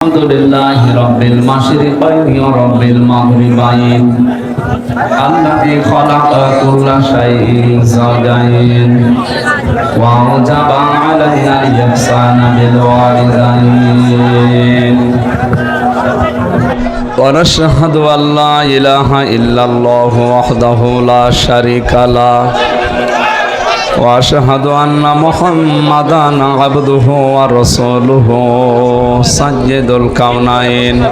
আলহামদুলিল্লাহি রাব্বিল মাশরিকাইনি ওয়া রাব্বিল মাগরিবাইন আল্লাযী খালাকা কুল্লা শাইইন যাওজাইন ওয়া আওজাবা আলাইনা আল-ইহসানা বিল ওয়ালিদাইন ওয়া নাশহাদু আল লা ইলাহা ইল্লাল্লাহু ওয়াহদাহু লা শারীকা লাহু وأشهد أن محمدًا عبده ورسوله سيد الكونين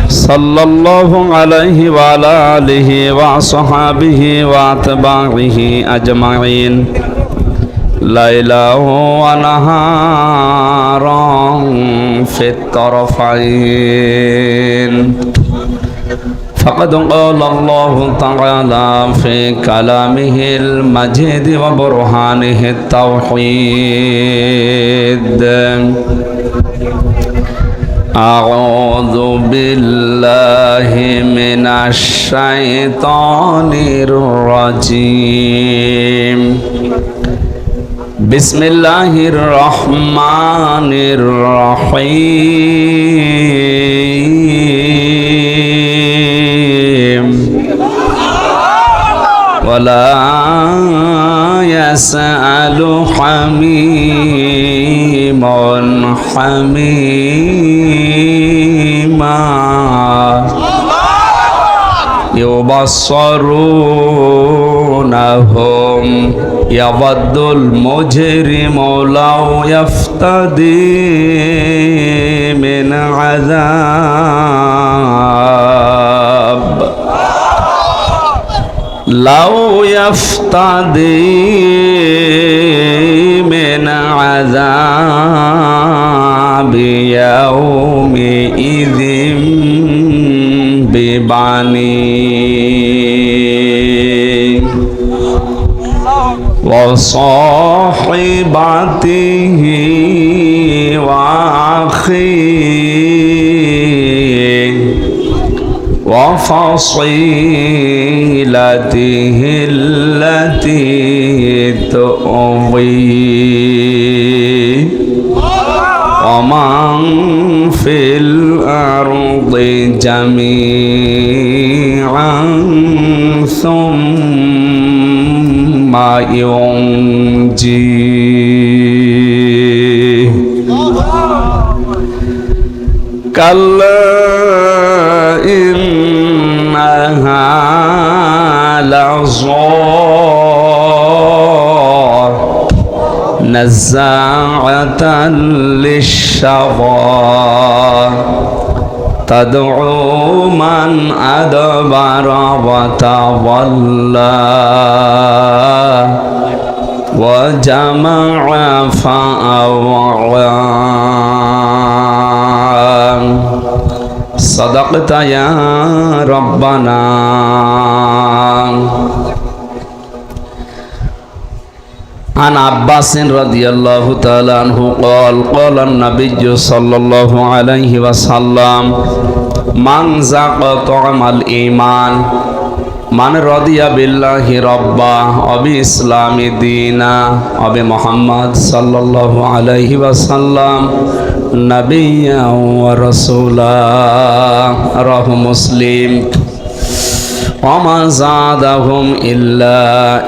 صلى الله عليه وعلى آله وصحبه وأتباعه أجمعين ليلا ونهارا في الطرفين فقد قال الله تعالى في كلامه المجيد وبرهانه التوحيد أعوذ بالله من الشيطان الرجيم بسم الله الرحمن الرحيم ولا يسأل حميم حميما يبصرونهم يود المجرم لو يفتدي من عذاب لو يفتدي من عذاب يومئذ ببنيه وصاحبته وأخيه وفصيلته التي تؤويه ومن في الأرض جميعا ثم ينجيه كلا إنها لظى نزاعة للشوى تدعو من أدبر وتولى وجمع فأوعى صدقت يا ربنا عن عباس رضي الله تعالى عنه قال قال النبي صلى الله عليه وسلم من ذاق طعم الإيمان من رضي بالله ربا وبالإسلام دينا وبمحمد صلى الله عليه وسلم نبيا ورسولا رواه مسلم وما زادهم إلا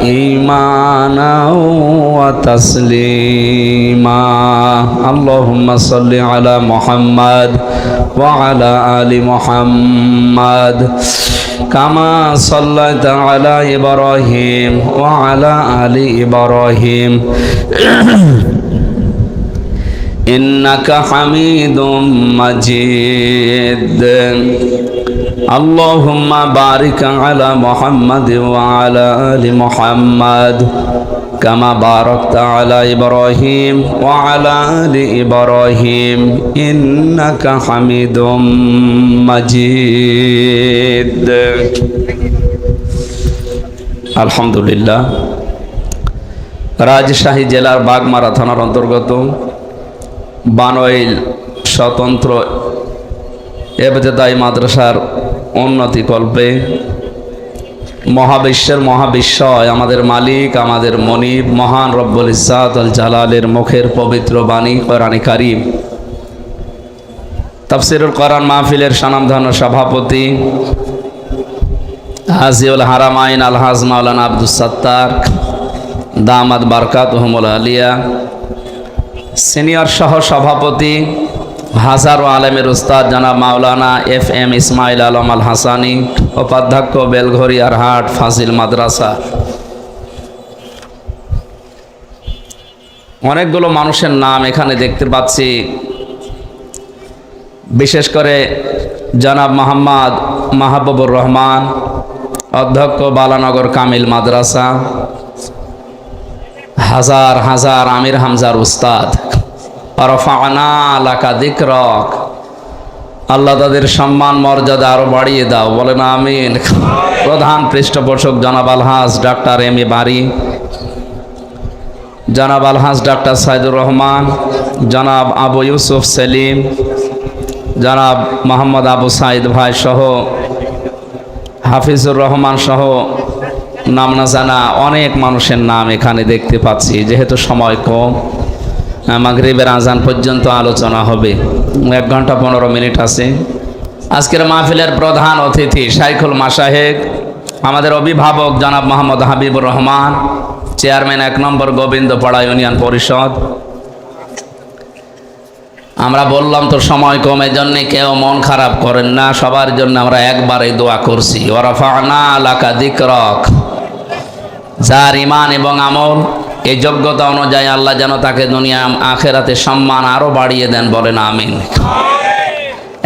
إيمانا وتسليما اللهم صل على محمد وعلى آل محمد كما صليت على إبراهيم وعلى آل إبراهيم إنك حميد مجيد اللهم بارك على محمد وعلى آل محمد كما باركت على إبراهيم وعلى آل إبراهيم إنك حميد مجيد الحمد لله রাজশাহী জেলার বাগমারা থানার অন্তর্গত বানইল স্বতন্ত্র এবতেদায়ী মাদ্রাসার উন্নতি কল্পে মহাবিশ্বের মহাবিশ্বয় আমাদের মালিক আমাদের মনিব মহান রব্বুল ইজ্জাত আল জালালের মুখের পবিত্র বাণী কোরআনে কারীম তাফসিরুল কোরআন মাহফিলের স্বনামধন্য সভাপতি হাজিউল হারামাইন আলহাজ মাওলানা আব্দুস সাত্তার দামাত বারকাতুহুমুল আলিয়া, সিনিয়র সহ সভাপতি হাজারো আলেমের উস্তাদ জনাব মাওলানা FM ইসমাইল আলম আল হাসানি, উপাধ্যক্ষ বেলঘরিয়ার হাট ফাজিল মাদ্রাসা। অনেকগুলো মানুষের নাম এখানে দেখতে পাচ্ছি, বিশেষ করে জনাব মোহাম্মদ মাহবুবুর রহমান, অধ্যক্ষ বালানগর কামিল মাদ্রাসা, হাজার হাজার আমির হামজার উস্তাদ। রফা'না লাকা যিকরাক, আল্লাহ তাদের সম্মান মর্যাদা আরো বাড়িয়ে দাও, বলেন আমিন। প্রধান পৃষ্ঠপোষক জনাব আলহাজ ডাক্তার M A বারী, জনাব আলহাজ ডাক্তার সাইদুর রহমান, জনাব আবু ইউসুফ সেলিম, জনাব মোহাম্মদ আবু সাইদ ভাই সহ হাফিজুর রহমান সহ নাম না জানা অনেক মানুষের নাম এখানে দেখতে পাচ্ছি। যেহেতু সময় কম, মাগরিবের আজান পর্যন্ত আলোচনা হবে, 1 ঘন্টা 15 মিনিট আছে। আজকের মাহফিলের প্রধান অতিথি শাইখুল মাশায়েখ, আমাদের অভিভাবক জনাব মোহাম্মদ হাবিবুর রহমান, চেয়ারম্যান 1 নম্বর গোবিন্দপাড়া ইউনিয়ন পরিষদ। আমরা বললাম তো সময় কমের জন্য কেউ মন খারাপ করেন না, সবার জন্য আমরা একবারে দোয়া করছি। ওয়ারাফা'না লাকা যিকরাক, যার ঈমান এবং আমল এই যোগ্যতা অনুযায়ী আল্লাহ যেন তাকে দুনিয়া আখিরাতে সম্মান আরো বাড়িয়ে দেন, বলেন আমিন।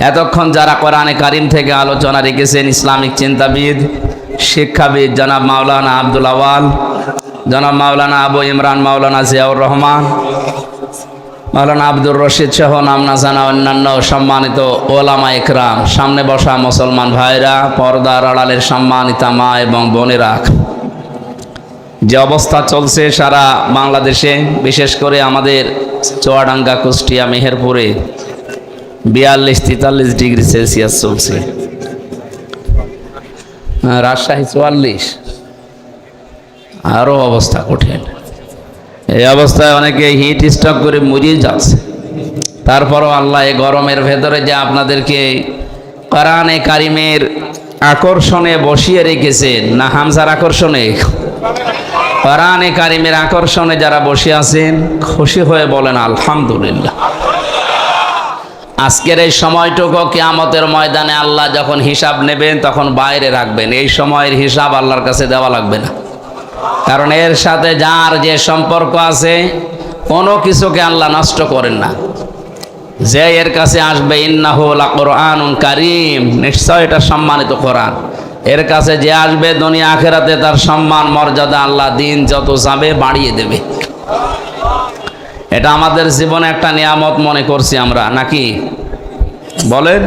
এতক্ষণ যারা কোরআনে কারিম থেকে আলোচনা রেখেছেন, ইসলামিক চিন্তাবিদ, শিক্ষাবিদ জনাব মাওলানা আব্দুল আওয়াল, জনাব মাওলানা আবু ইমরান, মাওলানা জিয়াউর রহমান, মাওলানা আব্দুর রশিদ সহ নাম না জানা অন্যান্য সম্মানিত ওলামা ইকরাম, সামনে বসা মুসলমান ভাইরা, পর্দার আড়ালের সম্মানিতা মা এবং বোনেরা, যে অবস্থা চলছে সারা বাংলাদেশে, বিশেষ করে আমাদের চুয়াডাঙ্গা, কুষ্টিয়া, মেহেরপুরে 42-43 ডিগ্রি সেলসিয়াস চলছে, রাজশাহী 44, আরও অবস্থা কঠিন। এই অবস্থায় অনেকে হিট স্ট্রোক করে মরিয়ে যাচ্ছে। তারপরও আল্লাহ এই গরমের ভেতরে যে আপনাদেরকে কোরআনে কারিমের আকর্ষণে বসিয়ে রেখেছেন, না হামজার আকর্ষণে, কোরআনে কারিমের আকর্ষণে যারা বসে আছেন, খুশি হয়ে বলেন আলহামদুলিল্লাহ। আজকের এই সময়টুকু কিয়ামতের ময়দানে আল্লাহ যখন হিসাব নেবেন তখন বাইরে রাখবেন, এই সময়ের হিসাব আল্লাহর কাছে দেওয়া লাগবে না, কারণ এর সাথে যার যে সম্পর্ক আছে কোনো কিছুকে আল্লাহ নষ্ট করেন না। যে এর কাছে আসবে, ইন্নাহু লাকুরআনুন কারীম, নিশ্চয় এটা সম্মানিত কোরআন। এর কাছে যে আসবে দুনিয়া আখিরাতে তার সম্মান মর্যাদা আল্লাহ দিন যত যাবে বাড়িয়ে দেবে। এটা আমাদের জীবনে একটা নিয়ামত মনে করছি আমরা, নাকি বলেন?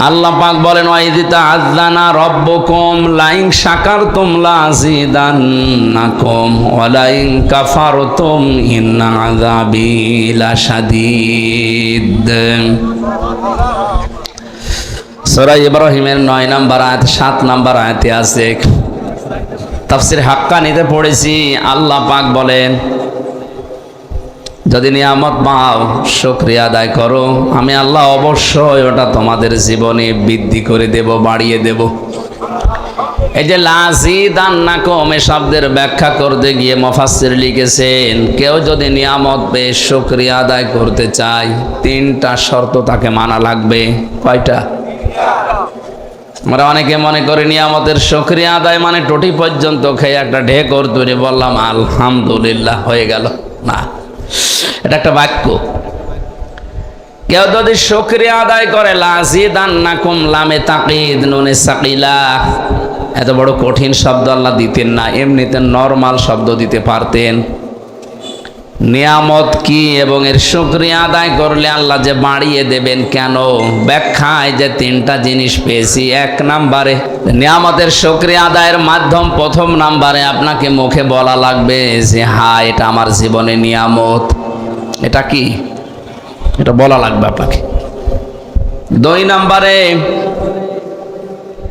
আল্লাহ পাক বলেন, ওয়াইয তাআযানা রাব্বুকুম লাইন শাকারতুম লাযিদান্নাকুম ওয়া লাইন কাফারতুম ইন্না আযাবি লাশাদীদ। সূরা ইব্রাহিমের 9 নম্বর আয়াত 7 নম্বর আয়াতে আছে, তাফসীর হাক্কানিতে পড়েছি। আল্লাহ পাক বলেন, যদি নিয়ামত পাও শুকরিয়া আদায় করো, আমি আল্লাহ অবশ্যই ওটা তোমাদের জীবনে বৃদ্ধি করে দেব, বাড়িয়ে দেব। এই যে লাযিদান্নাকুম এ শব্দের ব্যাখ্যা করতে গিয়ে মুফাসসির লিখেছেন, কেউ যদি নিয়ামত পেয়ে শুকরিয়া আদায় করতে চায় 3টা শর্ত তাকে মানা লাগবে। কয়টা? আমরা অনেকে মনে করি নিয়ামতের শুকরিয়া আদায় মানে টুটি পর্যন্ত খেয়ে একটা ঢেকর তৈরি বললাম আলহামদুলিল্লাহ হয়ে গেল, না, এটা একটা বাক্য। কেউ যদি শুকরিয়া আদায় করে, লাযিদান্নাকুম লামে তাকিদ নুনে সাকিলা, এত বড় কঠিন শব্দ আল্লাহ দিতেন না, এমনিতে নরমাল শব্দ দিতে পারতেন। নিয়ামত কি এবং এর শুকরিয়া আদায় করলে আল্লাহ যে বাড়িয়ে দেবেন কেন, ব্যাখ্যায় যে 3টা জিনিস পেয়েছি। 1 নম্বরে নিয়ামতের শুকরিয়া আদায়ের মাধ্যম, প্রথম নম্বরে আপনাকে মুখে বলা লাগবে যে হ্যাঁ এটা আমার জীবনে নিয়ামত। এটা কি? এটা বলা লাগবে আপনাকে। 2 নম্বরে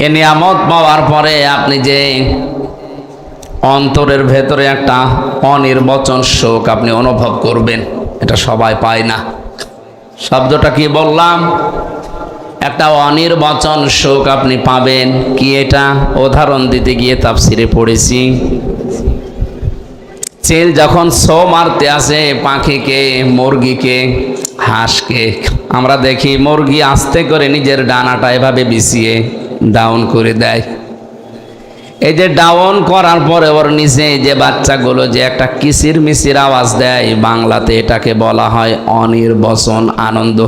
এ নিয়ামত পাওয়ার পরে আপনি যে অন্তরের ভেতরে একটা অনির্বচন শোক আপনি অনুভব করবেন, এটা সবাই পায় না। শব্দটা কি বললাম? একটা অনির্বচন সুখ আপনি পাবেন। কি এটা? উদাহরণ দিতে গিয়ে তাফসিরে পড়েছি, চিল যখন ছো মারতে আসে পাখিকে, মুরগিকে, হাঁসকে, আমরা দেখি মুরগি আস্তে করে নিজের ডানাটা এভাবে বিছিয়ে ডাউন করে দেয়। এই যে ডাউন করার পরে ওর নিচে যে বাচ্চাগুলো যে একটা কিচির মিচির আওয়াজ দেয়, বাংলাতে এটাকে বলা হয় অনির্বচন আনন্দ।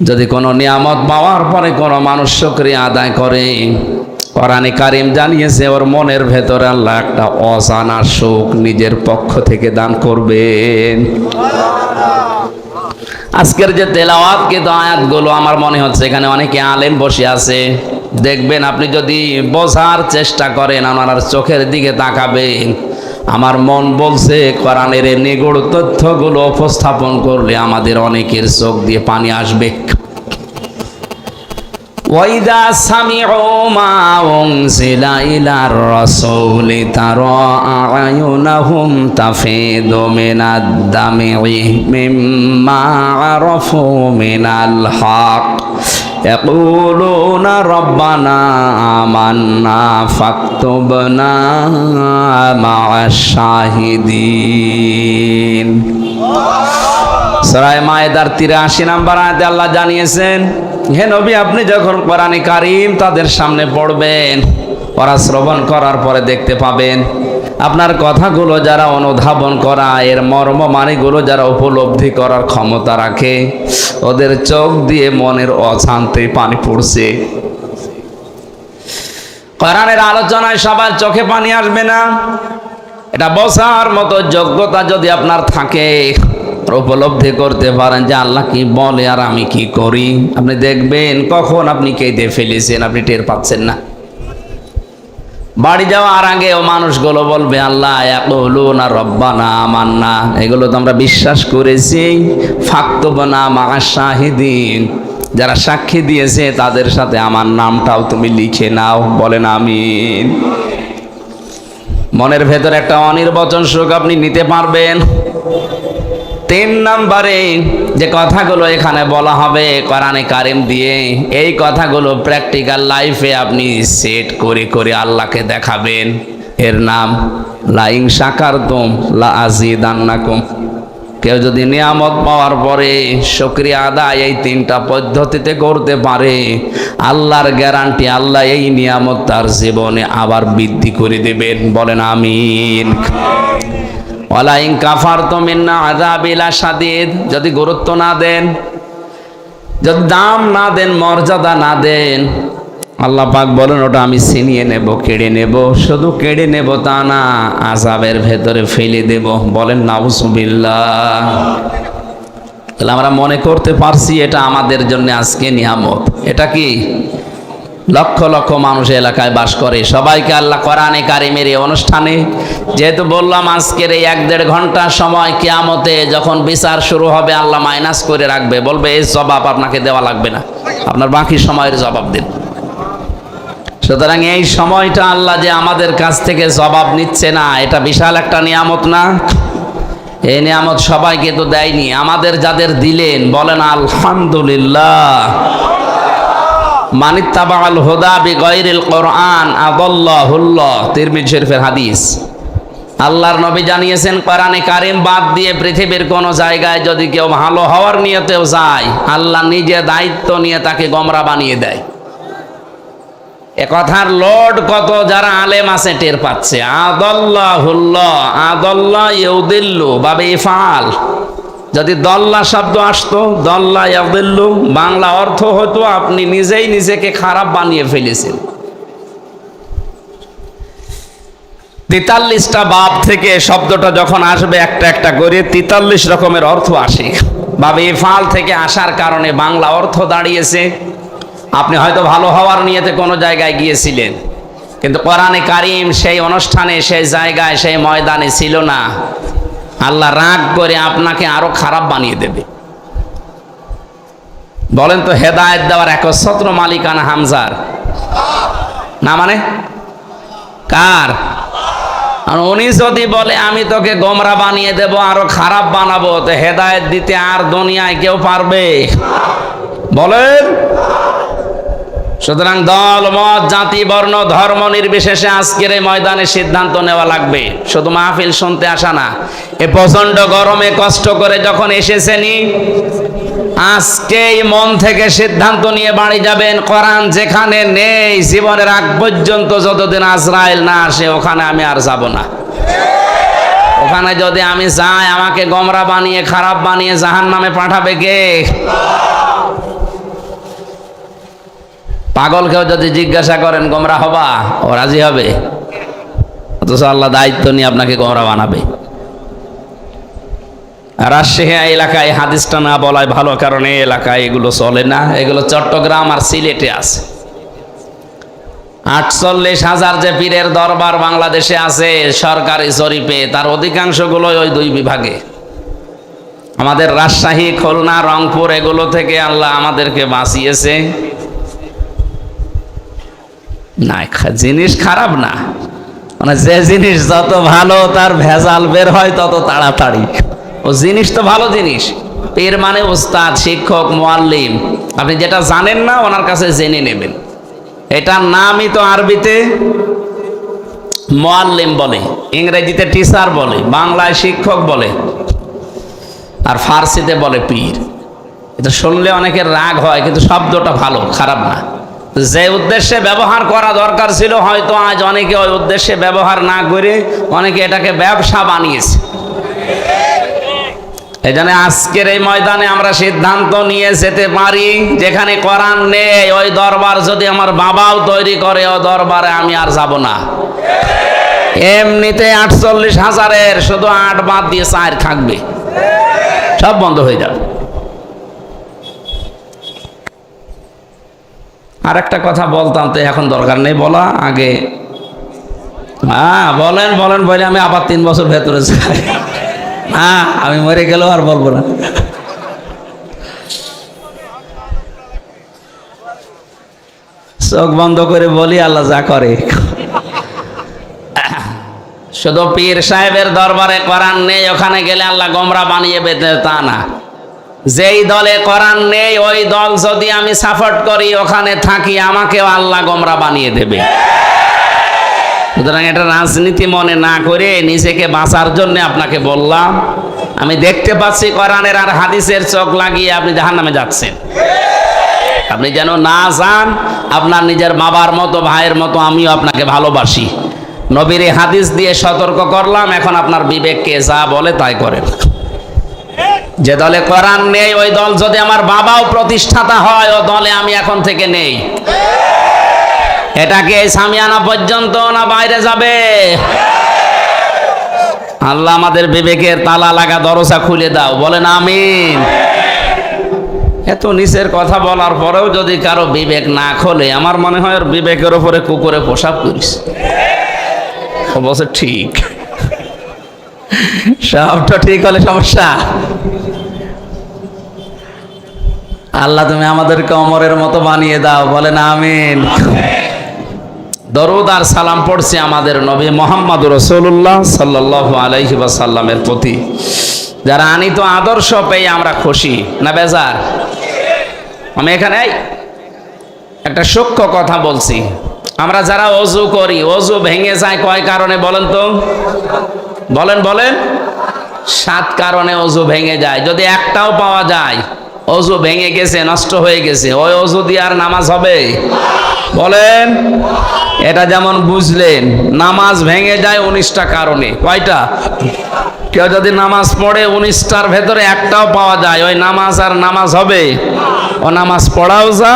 যদি কোনো নিয়ামত পাওয়ার পরে কোনো মানুষ শুকরিয়া আদায় করে, কোরআনে কারিম জানিয়েছে ওর মনের ভেতরে আল্লাহ একটা অজানা সুখ নিজের পক্ষ থেকে দান করবেন। আজকের যে তেলাওয়াত কিন্তু আয়াতগুলো, আমার মনে হচ্ছে এখানে অনেকে আলেম বসে আছে। দেখবেন আপনি যদি বোঝার চেষ্টা করেন, আমার চোখের দিকে তাকাবেন, আমার মন বলছে কোরআনের এই নিগূঢ় তথ্যগুলো উপস্থাপন করলে আমাদের অনেকের চোখ দিয়ে পানি আসবে। وَإِذَا سَمِعُوا مَا أُنزِلَ إِلَى الرَّسُولِ تَرَى أَعْيُنَهُمْ تَفِيضُ مِنَ الدَّمْعِ مِمَّا عَرَفُوا مِنَ الْحَقِّ يَقُولُونَ رَبَّنَا آمَنَّا فَاكْتُبْنَا مَعَ الشَّاهِدِينَ। সূরা মায়েদার ৮৩ নম্বর আয়াতে আল্লাহ জানিয়েছেন, হে নবী, আপনি যখন কোরআনে কারীম তাদের সামনে পড়বেন, ওরা শ্রবণ করার পরে দেখতে পাবেন আপনার কথাগুলো যারা অনুধাবন করা, এর মর্ম মানেগুলো যারা উপলব্ধি করার ক্ষমতা রাখে, ওদের চোখ দিয়ে মনের অশান্তি পানি পড়ছে। কোরআনের আলোচনায় সবার চোখে পানি আসবে না, এটা বোঝার মতো যোগ্যতা যদি আপনার থাকে, উপলব্ধি করতে পারেন যে আল্লাহ কি বলে আর আমি কি করি, আপনি দেখবেন কখন আপনি কেঁদে ফেলেছেন আপনি টের পাচ্ছেন না। বাড়ি যাওয়ার আগে ও মানুষগুলো বলবে আল্লাহ ইয়াকুলুনা রব্বানা আমান্না, এগুলো তো আমরা বিশ্বাস করেছি, ফাকতুবনা মা'আশ শাহিদিন, যারা সাক্ষী দিয়েছে তাদের সাথে আমার নামটাও তুমি লিখে নাও। বলেন আমিন। মনের ভেতর একটা অনির্বচন সুখ আপনি নিতে পারবেন। ৩ নম্বরে যে কথাগুলো এখানে বলা হবে কোরআনে কারিম দিয়ে, এই কথাগুলো প্র্যাকটিক্যাল লাইফে আপনি সেট করে করে আল্লাহকে দেখাবেন। এর নাম লা ইন শাকারতুম লা আযীদান্নাকুম। কেউ যদি নিয়ামত পাওয়ার পরে শুকরিয়া আদায় এই ৩টা পদ্ধতিতে করতে পারে, আল্লাহর গ্যারান্টি আল্লাহ এই নিয়ামত তার জীবনে আবার বৃদ্ধি করে দেবেন। বলেন আমিন। ওয়ালা ইন কাফারতুম ইন্না আযাবি লাশাদীদ, যদি গুরুত্ব না দেন, যদি দাম না দেন, মর্যাদা না দেন, আল্লাহ পাক বলেন ওটা আমি ছিনিয়ে নেব, কেড়ে নেব। শুধু কেড়ে নেব তা না, আযাবের ভেতরে ফেলে দেব। বলেন নাউযুবিল্লাহ। তাহলে আমরা মনে করতে পারছি এটা আমাদের জন্য আজকে নিয়ামত। এটা কি? লক্ষ লক্ষ মানুষ এলাকায় বাস করে, সবাইকে আল্লাহ কোরআনে কারিমের এই অনুষ্ঠানে, যেহেতু বললাম আজকের এই ১-১.৫ ঘন্টা সময় কিয়ামতে যখন বিচার শুরু হবে আল্লাহ মাইনাস করে রাখবে, বলবে এই জবাব আপনাকে দেওয়া লাগবে না, আপনার বাকি সময়ের জবাব দিন। সুতরাং এই সময়টা আল্লাহ যে আমাদের কাছ থেকে জবাব নিচ্ছে না, এটা বিশাল একটা নিয়ামত না? এই নিয়ামত সবাইকে তো দেয়নি, আমাদের যাদের দিলেন বলেন আলহামদুলিল্লাহ। মানিত্তাবাআল হুদা বিগাইরিল কোরআন আদাল্লাহুল্লাহ, তিরমিজি শরীফের হাদিস। আল্লাহর নবী জানিয়েছেন কোরআনে কারিম বাদ দিয়ে পৃথিবীর কোন জায়গায় যদি কেউ ভালো হওয়ার নিয়তেও যায়, আল্লাহ নিজে দায়িত্ব নিয়ে তাকে গোমরা বানিয়ে দেয়। এ কথার লোড কত যারা আলেম আছে টের পাচ্ছে। আদাল্লাহুল্লাহ, আদাল্লাহ ইউদিল্লু বাবে ইফআল, যদি দল্লা শব্দ আসতো, দল্লা ইয়াদিল্লু, বাংলা অর্থ হতো আপনি নিজেই নিজেকে খারাপ বানিয়ে ফেলেছেন। ৪৩টা বাব থেকে শব্দটা যখন আসবে একটা একটা করে ৪৩ রকমের অর্থ আসে। বাবে ইফআল থেকে আসার কারণে বাংলা অর্থ দাঁড়িয়েছে আপনি হয়তো ভালো হওয়ার নিয়তে কোনো জায়গায় গিয়েছিলেন, কিন্তু কোরআনে কারিম সেই অনুষ্ঠানে, সেই জায়গায়, সেই ময়দানে ছিল না। আল্লাহ রাগ করে আপনাকে আরো খারাপ বানিয়ে দেবে। বলেন তো হেদায়েত দেওয়ার একচ্ছত্র মালিকানা হামজার না? মানে কার? আর উনি যদি বলে আমি তোকে গোমরা বানিয়ে দেব, আরো খারাপ বানাবো, তো হেদায়েত দিতে আর দুনিয়ায় কেউ পারবে? বলেন। সুতরাং দল মত জাতি বর্ণ ধর্ম নির্বিশেষে আজকের এই ময়দানে সিদ্ধান্ত নেওয়া লাগবে। শুধু মাহফিল শুনতে আসা না, এ প্রচন্ড গরমে কষ্ট করে যখন এসেছেনি, আজকেই মন থেকে সিদ্ধান্ত নিয়ে বাড়ি যাবেন। কোরআন যেখানে নেই, জীবনের আগ পর্যন্ত যতদিন আজরাইল না আসে ওখানে আমি আর যাব না। ওখানে যদি আমি যাই, আমাকে গোমরা বানিয়ে খারাপ বানিয়ে জাহান্নামে পাঠাবে কে? পাগলকেও যদি জিজ্ঞাসা করেন গোমরা হবা, ও রাজি হবে? অথচ আল্লাহ দায়িত্ব নিয়ে আপনাকে গোমরা বানাবে। রাজশাহী এলাকায় হাদিসটা না বলাই ভালো, কারণ এই এলাকায় এগুলো চলে না। এগুলো চট্টগ্রাম আর সিলেটে আছে। 48,000 যে পীরের দরবার বাংলাদেশে আছে সরকারি জরিপে, তার অধিকাংশগুলোই ওই দুই বিভাগে। আমাদের রাজশাহী, খুলনা, রংপুর এগুলো থেকে আল্লাহ আমাদেরকে বাঁচিয়েছে। না, জিনিস খারাপ না, মানে যে জিনিস যত ভালো তার ভেজাল বের হয় তত তাড়াতাড়ি। ও জিনিস তো ভালো জিনিস। পীর মানে উস্তাদ, শিক্ষক, মুআল্লিম। আপনি যেটা জানেন না ওনার কাছে জেনে নেবেন। এটার নামই তো আরবিতে মুআল্লিম বলে, ইংরেজিতে টিচার বলে, বাংলায় শিক্ষক বলে, আর ফার্সিতে বলে পীর। এটা শুনলে অনেকের রাগ হয়, কিন্তু শব্দটা ভালো, খারাপ না। যে উদ্দেশ্যে ব্যবহার করা দরকার ছিল হয়তো আজ অনেকে ওই উদ্দেশ্যে ব্যবহার না করে অনেকে এটাকে ব্যবসা বানিয়েছে। এই জন্য আজকের এই ময়দানে আমরা সিদ্ধান্ত নিয়ে যেতে পারি, যেখানে কোরআন নেই ওই দরবার যদি আমার বাবাও তৈরি করে, ও দরবারে আমি আর যাব না। এমনিতে 48,000-এর শুধু 8 বাদ দিয়ে 4 থাকবে, সব বন্ধ হয়ে যাবে। আর একটা কথা বলতাম, তো এখন দরকার নেই বলা, আগে বলেন বলেন বলে আমি আবার 3 বছর ভেতরে যাই। আমি মরে গেলেও আর বলবো না। চোখ বন্ধ করে বলি, আল্লাহ যা করে। শুধু পীর সাহেবের দরবারে কোরআন নেই, ওখানে গেলে আল্লাহ গোমরা বানিয়ে বেঁধে, তা না। যেই দলে কোরআন নেই ওই দল যদি আমি সাপোর্ট করি, ওখানে থাকি, আমাকেও আল্লাহ গোমরা বানিয়ে দেবে। সুতরাং এটা রাজনীতি মনে না করে নিজেকে বাঁচার জন্য আপনাকে বললাম। আমি দেখতে পাচ্ছি কোরআনের আর হাদিসের চোখ লাগিয়ে আপনি জাহান্নামে যাচ্ছেন। আপনি যেন না যান। আপনার নিজের বাবার মতো, ভাইয়ের মতো আমিও আপনাকে ভালোবাসি। নবীর এই হাদিস দিয়ে সতর্ক করলাম, এখন আপনার বিবেককে যা বলে তাই করেন। যে দলে কোরআন নেই ওই দল যদি আমার বাবাও প্রতিষ্ঠাতা হয়, ও দলে আমি এখন থেকে নেই। এটাকে সামিয়ানা পর্যন্ত না বাইরে যাবে? আল্লাহ আমাদের বিবেকের তালা লাগা দরজা খুলে দাও, বলেন আমিন। এত নিচের কথা বলার পরেও যদি কারো বিবেক না খোলে, আমার মনে হয় ওর বিবেকের উপরে কুকুরে পোশাক করিস। অবশ্য ঠিক, সবটা ঠিক হলে সমস্যা। আল্লাহ তুমি আমাদেরকে ওমরের মতো বানিয়ে দাও, বলেন আমিন। দরুদ আর সালাম পড়ছি আমাদের নবী মুহাম্মদ রাসূলুল্লাহ সাল্লাল্লাহু আলাইহি ওয়াসাল্লামের প্রতি, যারা আনিত আদর্শ পেয়ে আমরা খুশি না বেজার? আমি এখানে একটা সূক্ষ্ম কথা বলছি। আমরা যারা ওযু করি, ওযু ভেঙে যায় কয় কারণে বলেন তো? বলেন বলেন। 7 কারণে ওযু ভেঙে যায়। যদি একটাও পাওয়া যায় ওযু ভেঙে গেছে, নষ্ট হয়ে গেছে, ওই ওযু দিয়ে আর নামাজ হবে? বলেন। এটা যেমন বুঝলেন, নামাজ ভেঙে যায় 19টা কারণে। কয়টা? কেউ যদি নামাজ পড়ে 19টার ভেতরে একটাও পাওয়া যায়, ওই নামাজ আর নামাজ হবে? ও নামাজ পড়াও যা।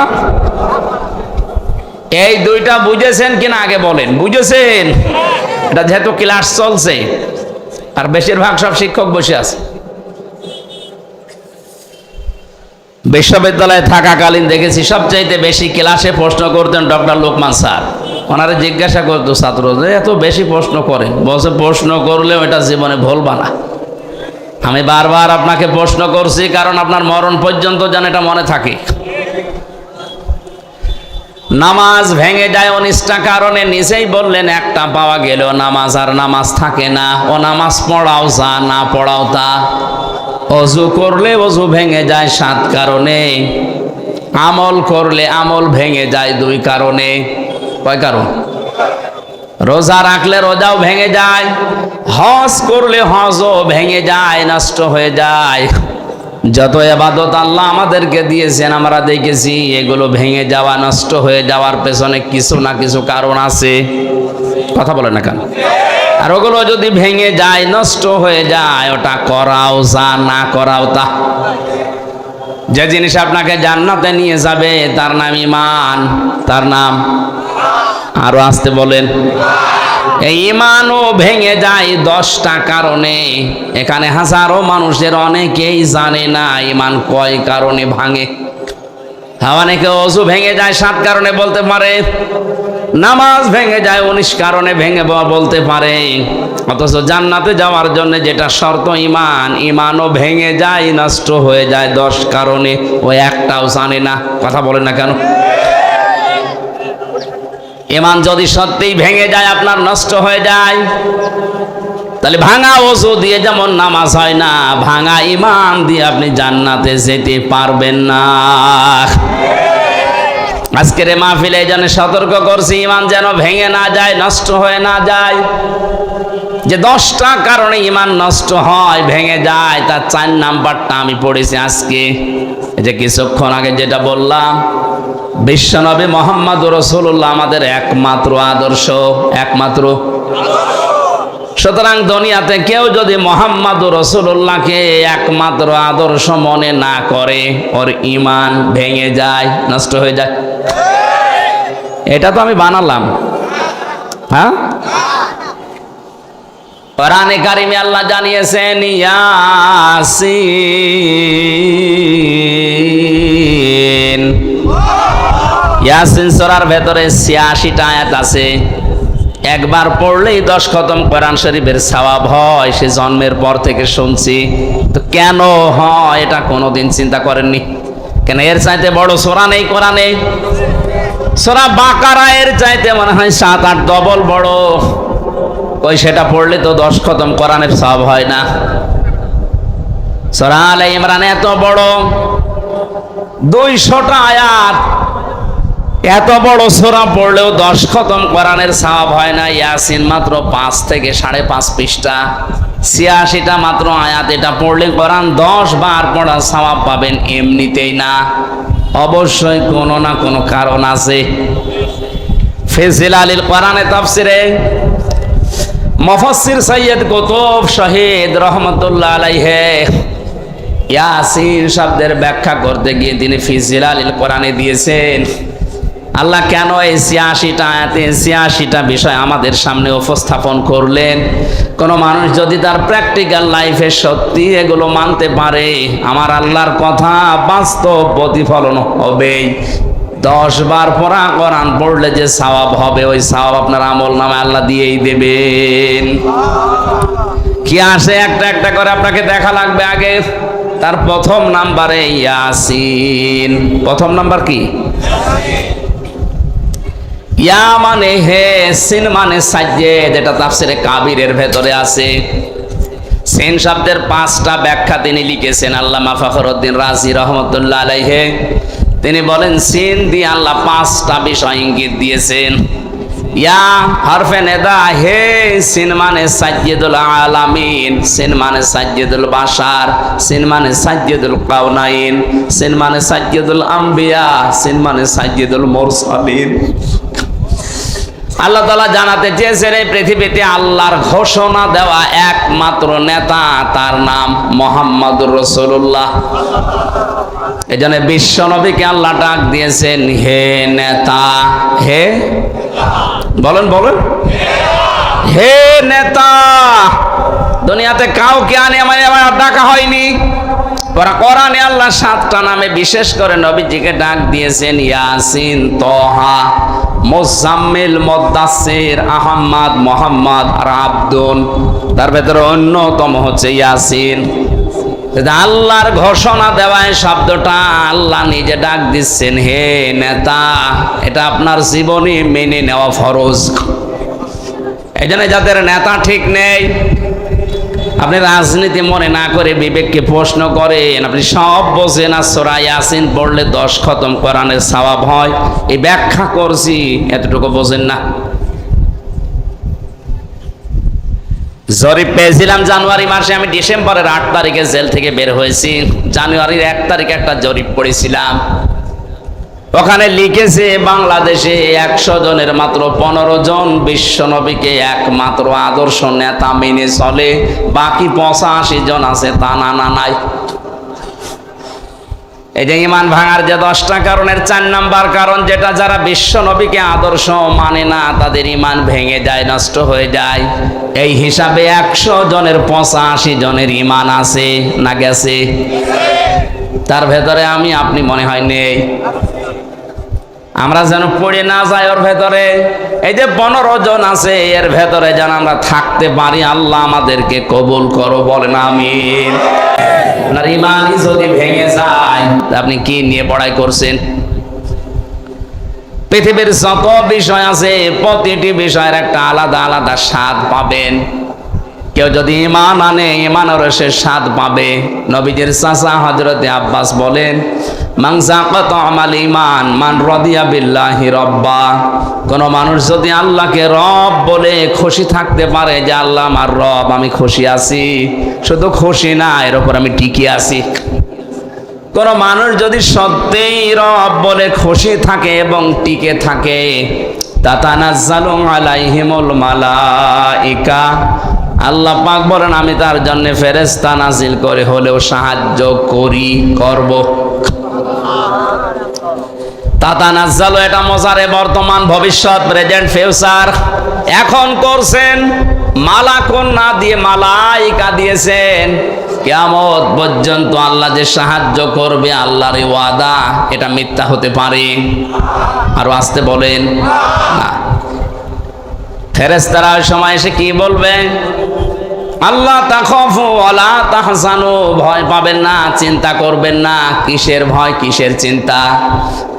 এই 2টা বুঝেছেন কিনা আগে বলেন? বুঝেছেন? এটা যেহেতু ক্লাস চলছে আর বেশিরভাগ সব শিক্ষক বসে আছে। বিশ্ববিদ্যালয়ে থাকাকালীন দেখেছি সবচাইতে বেশি ক্লাসে প্রশ্ন করতেন ডক্টর লোকমান স্যার। ওনারা জিজ্ঞাসা করতো ছাত্র যে এত বেশি প্রশ্ন করেন, বলছে প্রশ্ন করলেও এটা জীবনে ভুলবা না। আমি বারবার আপনাকে প্রশ্ন করছি কারণ আপনার মরণ পর্যন্ত যেন এটা মনে থাকে। নামাজ ভেঙে যায় 19টা কারণে, নিজেই বললেন একটা পাওয়া গেল নামাজ আর নামাজ থাকে না। ও নামাজ পড়াও যা, না পড়াও তা। অজু করলে অজু ভেঙে যায় 7 কারণে। আমল করলে আমল ভেঙে যায় 2 কারণে। কয় কারণ? রোজা রাখলে রোজাও ভেঙে যায়, হজ করলে হজও ভেঙে যায়, নষ্ট হয়ে যায়। যত ইবাদত আল্লাহ আমাদেরকে দিয়েছেন আমরা দেখেছি এগুলো ভেঙে যাওয়া, নষ্ট হয়ে যাওয়ার পেছনে কিছু না কিছু কারণ আছে। কথা বলে না কেন? আর ওগুলো যদি ভেঙে যায়, নষ্ট হয়ে যায়, ওটা করাও যা, না করাও তা। যে জিনিস আপনাকে জান্নাতে নিয়ে যাবে তার নাম ঈমান। তার নাম, আরো আসতে বলেন। এই ঈমানও ভেঙে যায় 10টা কারণে। এখানে হাজারো মানুষের অনেকেই জানে না ঈমান কয় কারণে ভাঙে। অনেকে ওযু ভেঙে যায় 7 কারণে বলতে পারে, নামাজ ভেঙে যায় 19 কারণে ভেঙে বলতে পারে, অথচ জান্নাতে যাওয়ার জন্য যেটা শর্ত ঈমান, ঈমানও ভেঙে যায়, নষ্ট হয়ে যায় 10 কারণে। ওই একটাও জানে না। কথা বলেন না কেন? ঈমান যদি সত্যিই ভেঙে যায়, আপনার নষ্ট হয়ে যায়, তাহলে ভাঙা ওযু দিয়ে যেমন নামাজ হয় না, ভাঙা ঈমান দিয়ে আপনি জান্নাতে যেতে পারবেন না। আজকের এই মাহফিলে এই জন্য সতর্ক করছি, ঈমান যেন ভেঙে না যায়, নষ্ট হয়ে না যায়। যে 10টা কারণে ঈমান নষ্ট হয়, ভেঙে যায়, তার 4 নাম্বারটা আমি পড়েছি আজকে। এই যে কিছুক্ষণ আগে যেটা বললাম, বিশ্বনবী মুহাম্মদুর রাসূলুল্লাহ আমাদের একমাত্র আদর্শ, একমাত্র। সুতরাং দুনিয়াতে কেউ যদি মুহাম্মদুর রাসূলুল্লাহকে একমাত্র আদর্শ মনে না করে, ওর ঈমান ভেঙে যায়, নষ্ট হয়ে যায়। এটা তো আমি বানালাম, হ্যাঁ? কোরআনে কারিমে আল্লাহ জানিয়েছেন ইয়াসিন। ইয়াসিন সূরার ভেতরে 86টা আয়াত আছে। একবার পড়লেই 10 খতম কোরআন শরীফের সওয়াব হয়। সে জন্মের পর থেকে শুনছি। তো কেন হয় এটা কোনোদিন চিন্তা করেননি? কেন এর চাইতে বড় সূরা নেই কোরআনে? সূরা বাকারা এর চাইতে মনে হয় 7-8 ডবল বড়। ওই সেটা পড়লে তো 10 খতম কোরআনের সওয়াব হয় না। সূরা আলে ইমরান এত বড়, 200টা আয়াত। এত বড় সূরা পড়লেও 10 খতম কোরআনের সওয়াব হয় না। ইয়াসিন মাত্র 5 থেকে 5.5 পৃষ্ঠা, 86টা মাত্র আয়াত। এটা পড়লে কোরআন 10 বার পড়ার সওয়াব পাবেন, এমনিতেই না, অবশ্যই কোনো না কোনো কারণ আছে। ফিজিলালিল কোরআনে তাফসিরে মুফাসসির সৈয়দ কুতুব শহীদ রহমাতুল্লাহ আলাইহি ইয়াসিন শব্দের ব্যাখ্যা করতে গিয়ে তিনি ফিজিলালিল কোরআনে দিয়েছেন আল্লাহ কেন এই 86টা আয়াতে 86টা বিষয় আমাদের সামনে উপস্থাপন করলেন। কোনো মানুষ যদি তার প্র্যাকটিক্যাল লাইফে সত্যি এগুলো মানতে পারে, আমার আল্লাহর কথা বাস্তব প্রতিফলন হবেই। 10 বার পড়া কোরআন পড়লে যে সওয়াব হবে, ওই সওয়াব আপনার আমলনামায় আল্লাহ দিয়েই দেবেন। কি আসে একটা একটা করে আপনাকে দেখা লাগবে আগে। তার প্রথম নাম্বারে ইয়াসিন। প্রথম নাম্বার কি? ইয়া মানে হে, সিন মানে সাজ্জেদ। এটা তাফসিরে কাবিরের ভেতরে আছে। সিন শব্দের 5টা ব্যাখ্যা তিনি লিখেছেন আল্লামা ফখরুদ্দিন রাজি রহমতুল্লাহ আলাইহি। তিনি বলেন সিন দিয়ে আল্লাহ 5টা বিষয় ইঙ্গিত দিয়েছেন। ইয়া হরফে নেদা, হে সিন মানে সাজ্জেদুল আলামিন, সিন মানে সাজ্জেদুল বাশার, সিন মানে সাজ্জেদুল কাউনাইন, সিন মানে সাজ্জেদুল আম্বিয়া, সিন মানে সাজ্জেদুল মুরসালিন। আল্লাহ তাআলা জানাতে চেয়েছেন এই পৃথিবীতে আল্লাহর ঘোষণা দেওয়া একমাত্র নেতা, তার নাম মুহাম্মদুর রাসূলুল্লাহ। এজন্য বিশ্ব নবীকে আল্লাহ ডাক দিয়েছেন হে নেতা। হে বলেন বলেন, হে নেতা। দুনিয়াতে কাউকে আনে আমার ডাকা হয়নি। কোরআনে আল্লাহ 7টা নামে বিশেষ করে নবীজিকে ডাক দিয়েছেন ইয়াসিন, তহা, মুজাম্মিল, মুদাসসির, আহমদ, মুহাম্মদ আর আব্দুন। তার ভেতরে অন্যতম হচ্ছে ইয়াসিন। আল্লাহর ঘোষণা দেওয়া এই শব্দটা আল্লাহ নিজে ডাক দিচ্ছেন, হে নেতা, এটা আপনার জীবনে মেনে নেওয়া ফরজ। এই জন্য যাদের নেতা ঠিক নেই, আপনি রাজনীতি মনে না করে বিবেককে প্রশ্ন করেন। আপনি সব বোঝেন, আর সূরা ইয়াসিন পড়লে 10 খতম কোরআনের সওয়াব হয়, এই ব্যাখ্যা করছি, এতটুকু বোঝেন না। জরিপ পেয়েছিলাম জানুয়ারি মাসে, আমি ডিসেম্বরের 8 তারিখে জেল থেকে বের হয়েছি। জানুয়ারির 1 তারিখে একটা জরিপ পড়েছিলাম, ওখানে লিখেছে বাংলাদেশে 100 জনের মাত্র 15 জন বিশ্ব নবীকে একমাত্র আদর্শ নেতা মেনে চলে, বাকি 85 জন আছে তা না নাই। এই যে ইমান ভাঙার যে 10টা কারণের 4 নাম্বার কারণ, যেটা যারা বিশ্ব নবীকে আদর্শ মানে না তাদের ইমান ভেঙে যায়, নষ্ট হয়ে যায়। এই হিসাবে 100 জনের 85 জনের ইমান আছে না গেছে? তার ভেতরে আমি আপনি মনে হয় নেই। আমরা যেন পড়ে না যাই ওর ভেতরে। এই যে 15 জন আছে, এর ভেতরে যেন আমরা থাকতে পারি। আল্লাহ আমাদেরকে কবুল করো, বলেন আমিন। আপনার ইমানই যদি ভেঙে যায়, আপনি কি নিয়ে পড়াই করছেন? পৃথিবীর যত বিষয় আছে, প্রতিটি বিষয়ের একটা আলাদা আলাদা স্বাদ পাবেন। কেউ যদি ইমান আনে, ইমানের সে স্বাদ পাবে। নবীজির চাচা হযরতে আব্বাস বলেন, মান যাকাতা আমাল ঈমান মান রাদিয়া বিল্লাহি রাব্বা। কোন মানুষ যদি আল্লাহকে রব বলে খুশি থাকতে পারে যে আল্লাহ আমার রব, আমি খুশি আছি, শুধু খুশি না, এর উপর আমি টিকে আছি। কোন মানুষ যদি সত্যিই রব বলে খুশি থাকে এবং টিকে থাকে, তাতানাজ্জালু আলাইহিমুল মালাইকা, আল্লাহ পাক বলেন আমি তার জন্য ফেরেশতা নাজিল করে হলেও সাহায্য করব। তাতানাজ্জালু এটা মজারে বর্তমান, ভবিষ্যৎ, প্রেজেন্ট, ফিউচার। এখন করছেন, মালাকুন না দিয়ে মালাইকা দিয়েছেন। কিয়ামত পর্যন্ত আল্লাহ যে সাহায্য করবে, আল্লাহর ওয়াদা, এটা মিথ্যা হতে পারে? আর আসতে বলেন না। ফেরেশতারা ওই সময় এসে কি বলবে? আল্লাহ তাখাফু ওয়ালা তাহজানু, ভয় পাবেন না, চিন্তা করবেন না। কিসের ভয়, কিসের চিন্তা?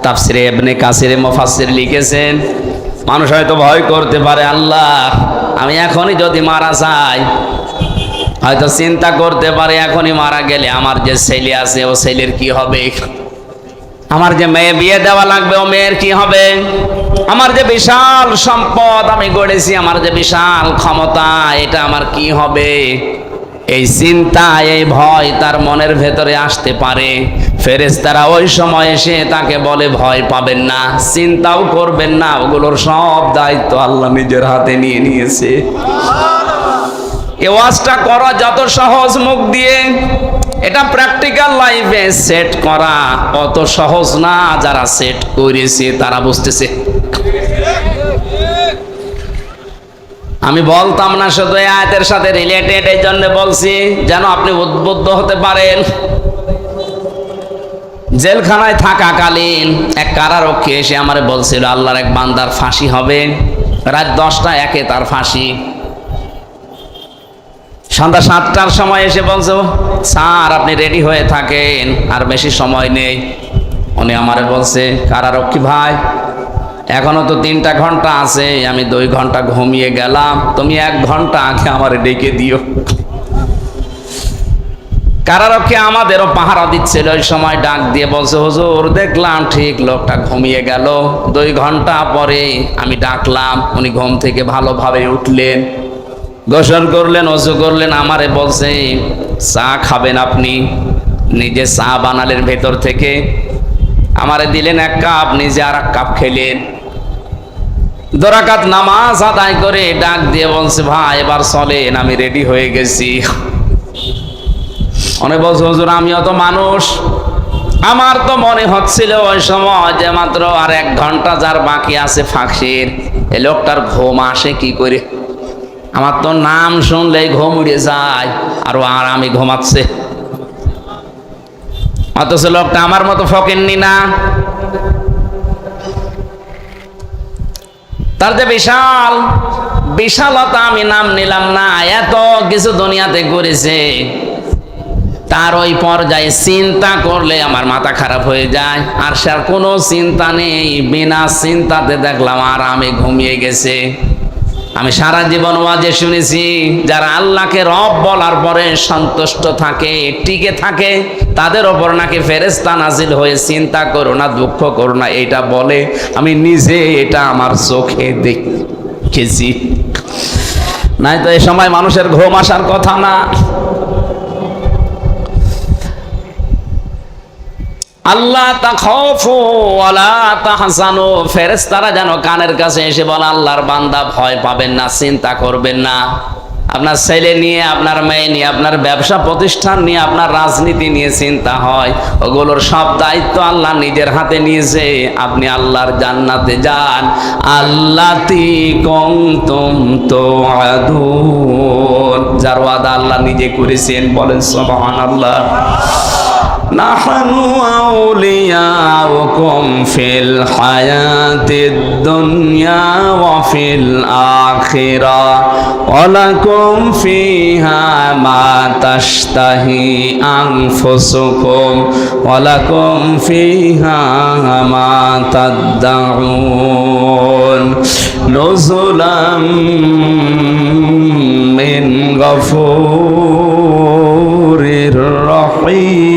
তাফসিরে ইবনে কাসিরে মুফাসসির লিখেছেন, মানুষ হয়তো ভয় করতে পারে, আল্লাহ আমি এখনই যদি মারা যাই, হয়তো চিন্তা করতে পারে এখনই মারা গেলে আমার যে ছেলে আছে ও ছেলের কি হবে, আমার যে মেয়ে বিয়ে দেওয়া লাগবে ও মেয়ের কি হবে, আমার যে বিশাল সম্পদ আমি গড়েছি, আমার যে বিশাল ক্ষমতা, এটা আমার কি হবে। এই চিন্তা, এই ভয় তার মনের ভেতরে আসতে পারে। ফেরেশতারা ওই সময় এসে তাকে বলে ভয় পাবেন না, চিন্তাও করবেন না, ওগুলোর সব দায়িত্ব আল্লাহ নিজের হাতে নিয়ে নিয়েছে। এই ওয়াজটা করা যত সহজ মুখ দিয়ে, এটা প্র্যাকটিক্যাল লাইফে সেট করা অত সহজ না। যারা সেট করেছে তারা বুঝতেছে। আমি বলতাম না শুধু এই আয়াতের সাথে রিলেটেড, এই জন্য বলছি যেন আপনি উদ্বুদ্ধ হতে পারেন। জেলখানায় থাকাকালীন এক কারারক্ষী এসে আমারে বলছিল আল্লাহর এক বান্দার ফাঁসি হবে, রাত 10টা 1-এ তার ফাঁসি। সন্ধ্যা 7টার সময় এসে বলছে, স্যার আপনি রেডি হয়ে থাকেন, আর বেশি সময় নেই। উনি আমারে বলছে, কারারক্ষী ভাই এখনো তো 3টা ঘন্টা আছে, আমি 2 ঘন্টা ঘুমিয়ে গেলাম, তুমি 1 ঘন্টা আগে আমারে ডেকে দিও। কারারক্ষী আমাদেরও পাহারা দিচ্ছিল, ওই সময় ডাক দিয়ে বলছে, হুজুর দেখলাম ঠিক লোকটা ঘুমিয়ে গেল, 2 ঘন্টা পরে আমি ডাকলাম, উনি ঘুম থেকে ভালোভাবে উঠলেন, গোসল করলেন, ওযু করলেন, আমারে বলছে চা খাবেন আপনি? নিজে চা বানালেন ভেতর থেকে, আমারে দিলেন 1 কাপ, নিজে আর 1 কাপ খেলেন। 2 রাকাত নামাজ আদায় করে ডাক দিয়ে বলছে, ভাই এবার চলেন, আমি রেডি হয়ে গেছি। অনেক বলছে, হুজুর আমিও তো মানুষ, আমার তো মনে হচ্ছিল ওই সময় যে মাত্র আর 1 ঘন্টা যার বাকি আছে ফাঁসির, এই লোকটার ঘুম আসে কি করে? আমার তো নাম শুনলেই ঘুম উড়ে যায়, আর আমি ঘুমাচ্ছে। অথচ লোকটা আমার মতো ফকিন্নি না, তার যে বিশাল বিশালতা আমি নাম নিলাম না, এত কিছু দুনিয়াতে করেছে, তার ওই পর্যায়ে চিন্তা করলে আমার মাথা খারাপ হয়ে যায়, আর সে কোনো চিন্তা নেই, বিনা চিন্তাতে দেখলাম আরামে ঘুমিয়ে গেছে। আমি সারা জীবন ওয়াজে শুনেছি, যারা আল্লাহকে রব বলার পরে সন্তুষ্ট থাকে, টিকে থাকে, তাদের ওপর নাকি ফেরেশতা নাজিল হয়ে চিন্তা করো না, দুঃখ করো না এটা বলে। আমি নিজে এটা আমার চোখে দেখেছি। নাই তো এ সময় মানুষের ঘুম আসার কথা না। আল্লাহ তাখাফু ওয়ালা তাহজানু, ফেরেশতারা যেন কানের কাছে এসে বলে, আল্লাহর বান্দা ভয় পাবেন না, চিন্তা করবেন না। আপনার ছেলে নিয়ে, আপনার মেয়ে নিয়ে, আপনার ব্যবসা প্রতিষ্ঠান নিয়ে, আপনার রাজনীতি নিয়ে চিন্তা হয়, ওগুলোর সব দায়িত্ব আল্লাহ নিজের হাতে নিয়েছে। আপনি আল্লাহর জান্নাতে যান। আল্লাতি কুনতুম তুআদুন, যার ওয়াদা আল্লাহ নিজে করেছেন, বলেন সুবহানাল্লাহ। নাহনু আউলিয়াউকুম ফিল হায়াতিদ দুনিয়া ওয়া ফিল আখিরাহ ওয়া লাকুম ফিহা মা তাশতাহি আনফুসুকুম ওয়া লাকুম ফিহা মা তাদউন নুজুলাম মিন গফুরির রহিম।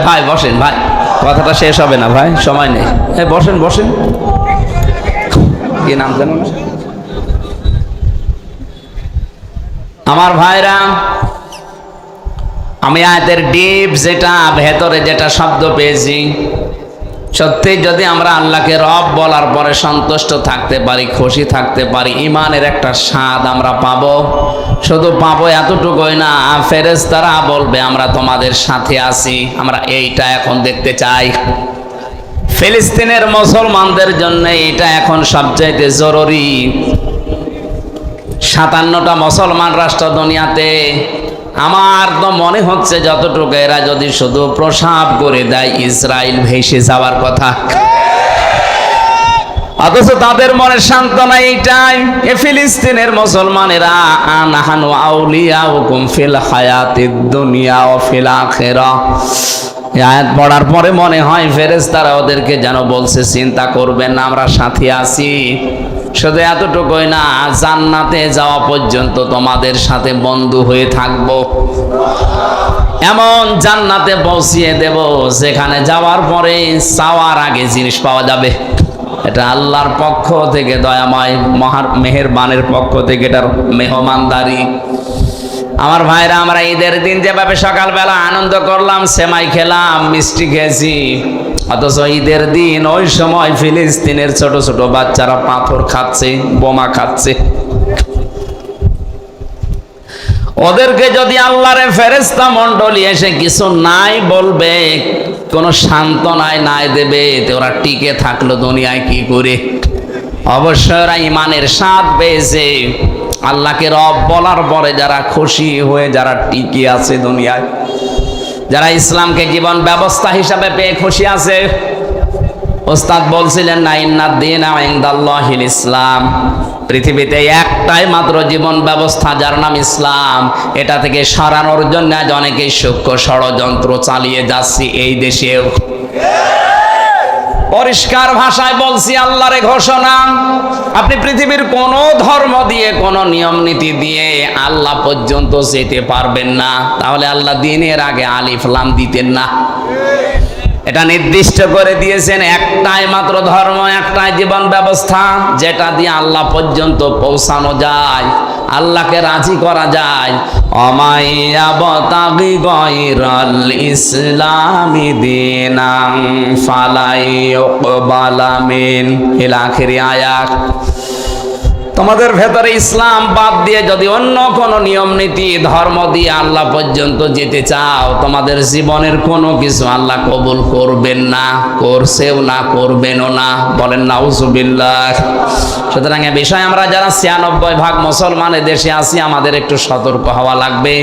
ভাই বসেন, ভাই কথাটা শেষ হবে না ভাই, সময় নেই। বসেন বসেন। কি নাম জানো না আমার ভাইরা? আমি আয়াতের ডিপ যেটা, ভেতরে যেটা শব্দ পেয়েছি, সত্যি যদি আমরা আল্লাহকে রব বলার পরে সন্তুষ্ট থাকতে পারি, খুশি থাকতে পারি, ইমানের একটা স্বাদ আমরা পাবো। শুধু পাবো এতটুকুই না, ফেরেশতারা বলবে আমরা তোমাদের সাথে আছি। আমরা এইটা এখন দেখতে চাই। ফিলিস্তিনের মুসলমানদের জন্য এটা এখন সবচাইতে জরুরি। 57টা মুসলমান রাষ্ট্র দুনিয়াতে। আমার তো মনে হচ্ছে যতটুকু এরা যদি শুধু প্রসাব করে দেয়, ইসরায়েল ভেসে যাওয়ার কথা। অথচ তাদের মনে সান্ত্বনা এইটাই, এ ফিলিস্তিনের মুসলমানেরা নাহানু আউলিয়াউকুম ফিল হায়াতিদ দুনিয়া ওয়া ফিল আখিরাহ। আয়াত পড়ার পরে মনে হয় ফেরেশতারা ওদেরকে যেন বলছে, চিন্তা করবেন না, আমরা সাথে আছি। শুধু এতটুকুই না, জান্নাতে যাওয়া পর্যন্ত তোমাদের সাথে বন্ধু হয়ে থাকব। এমন জান্নাতে পৌঁছিয়ে দেব যেখানে যাওয়ার পরে চাওয়ার আগে জিনিস পাওয়া যাবে। এটা আল্লাহর পক্ষ থেকে, দয়াময় মেহেরবানের পক্ষ থেকে এটার মেহমানদারি। আমার ভাইরা, আমরা ঈদের দিন যেভাবে সকালবেলা আনন্দ করলাম, সেমাই খেলাম, মিষ্টি খেয়েছি, অথচ ঈদের দিন ওই সময় ফিলিস্তিনের ছোট ছোট বাচ্চারা পাথর খাচ্ছে, বোমা খাচ্ছে। ওদেরকে যদি আল্লাহর ফেরেশতা মণ্ডলী এসে কিছু নাই বলবে, কোনো সান্ত্বনায় নাই দেবে, ওরা টিকে থাকলো দুনিয়ায় কি করে? অবশ্যই ওরা ইমানের স্বাদ পেয়েছে। আল্লাহকে রব বলার পরে যারা খুশি হয়ে, যারা টিকে আছে দুনিয়ায়, যারা ইসলামকে জীবন ব্যবস্থা হিসাবে পেয়ে খুশি আছে। ওস্তাদ বলছিলেন না, ইন্নাদ-দীনা ইনদাল্লাহিল ইসলাম, পৃথিবীতে একটাই মাত্র জীবন ব্যবস্থা যার নাম ইসলাম। এটা থেকে সরানোর জন্য আজ অনেকেই সূক্ষ্ম ষড়যন্ত্র চালিয়ে যাচ্ছে এই দেশেও। পরিষ্কার ভাষায় বলছি, আল্লাহর ঘোষণা, আপনি পৃথিবীর কোন ধর্ম দিয়ে, কোন নিয়ম নীতি দিয়ে আল্লাহ পর্যন্ত যেতে পারবেন না। তাহলে আল্লাহ দ্বীনের আগে আলিফ লাম দিতেন না। এটা নির্দিষ্ট করে দিয়েছেন, একটাই মাত্র ধর্ম, একটাই জীবন ব্যবস্থা, যেটা দিয়ে আল্লাহ পর্যন্ত পৌঁছানো যায়, আল্লাহকে রাজি করা যায়। অমাইয়াবতাগি গায়রাল ইসলামি দীনান ফালাই ইউকবালা মিন, ইলা আখিরি আয়াত। তোমাদের ভেতরে ইসলাম বাদ দিয়ে যদি অন্য কোনো নিয়ম নীতি, ধর্ম দিয়ে আল্লাহ পর্যন্ত যেতে চাও, তোমাদের জীবনের কোনো কিছু আল্লাহ কবুল করবেন না, করছেও না, করবেনও না। বলেন নাউজুবিল্লাহ। সুতরাং এ বিষয়ে আমরা যারা 96% মুসলমান দেশে আছি, আমাদের একটু সতর্ক হওয়া লাগবে।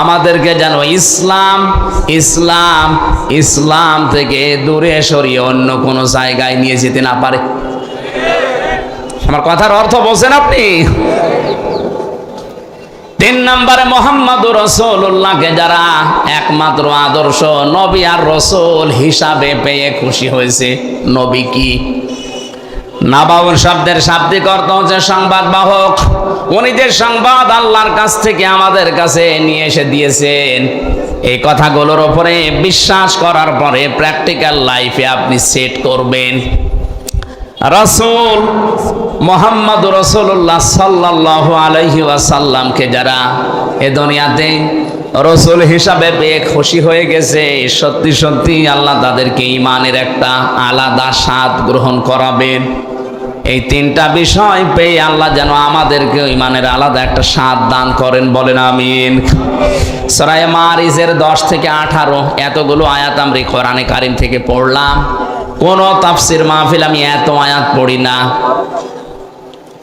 আমাদেরকে যেন ইসলাম ইসলাম ইসলাম থেকে দূরে সরিয়ে অন্য কোনো জায়গায় নিয়ে যেতে না পারে। আমার কথার অর্থ বলছেন আপনি? 3 নম্বরে মুহাম্মদুর রাসূলুল্লাহকে যারা একমাত্র আদর্শ নবী আর রাসূল হিসাবে পেয়ে খুশি হয়েছে। নবী কি? নাবাউল শব্দের শাব্দিক অর্থ হচ্ছে সংবাদ বাহক। উনি যে সংবাদ আল্লাহর কাছ থেকে আমাদের কাছে নিয়ে এসে দিয়েছেন, এই কথাগুলোর উপরে বিশ্বাস করার পরে প্র্যাকটিক্যাল লাইফে আপনি সেট করবেন। রাসূল মুহাম্মদুর রাসূলুল্লাহ সাল্লাল্লাহু আলাইহি ওয়াসাল্লামকে যারা এ দুনিয়াতে রাসূল হিসাবে পেয়ে খুশি হয়ে গেছে, সত্যি সত্যি আল্লাহ তাদেরকে ঈমানের একটা আলাদা স্বাদ গ্রহণ করাবেন। এই 3টা বিষয় পেয়ে আল্লাহ যেন আমাদেরকে ঈমানের আলাদা একটা স্বাদ দান করেন, বলেন আমিন। সূরা মারিজের 10 থেকে 18 এতগুলো আয়াত আমরা কোরআনে কারীম থেকে পড়লাম। কোন তাফসির মাহফিল আমি এত আয়াত পড়ি না।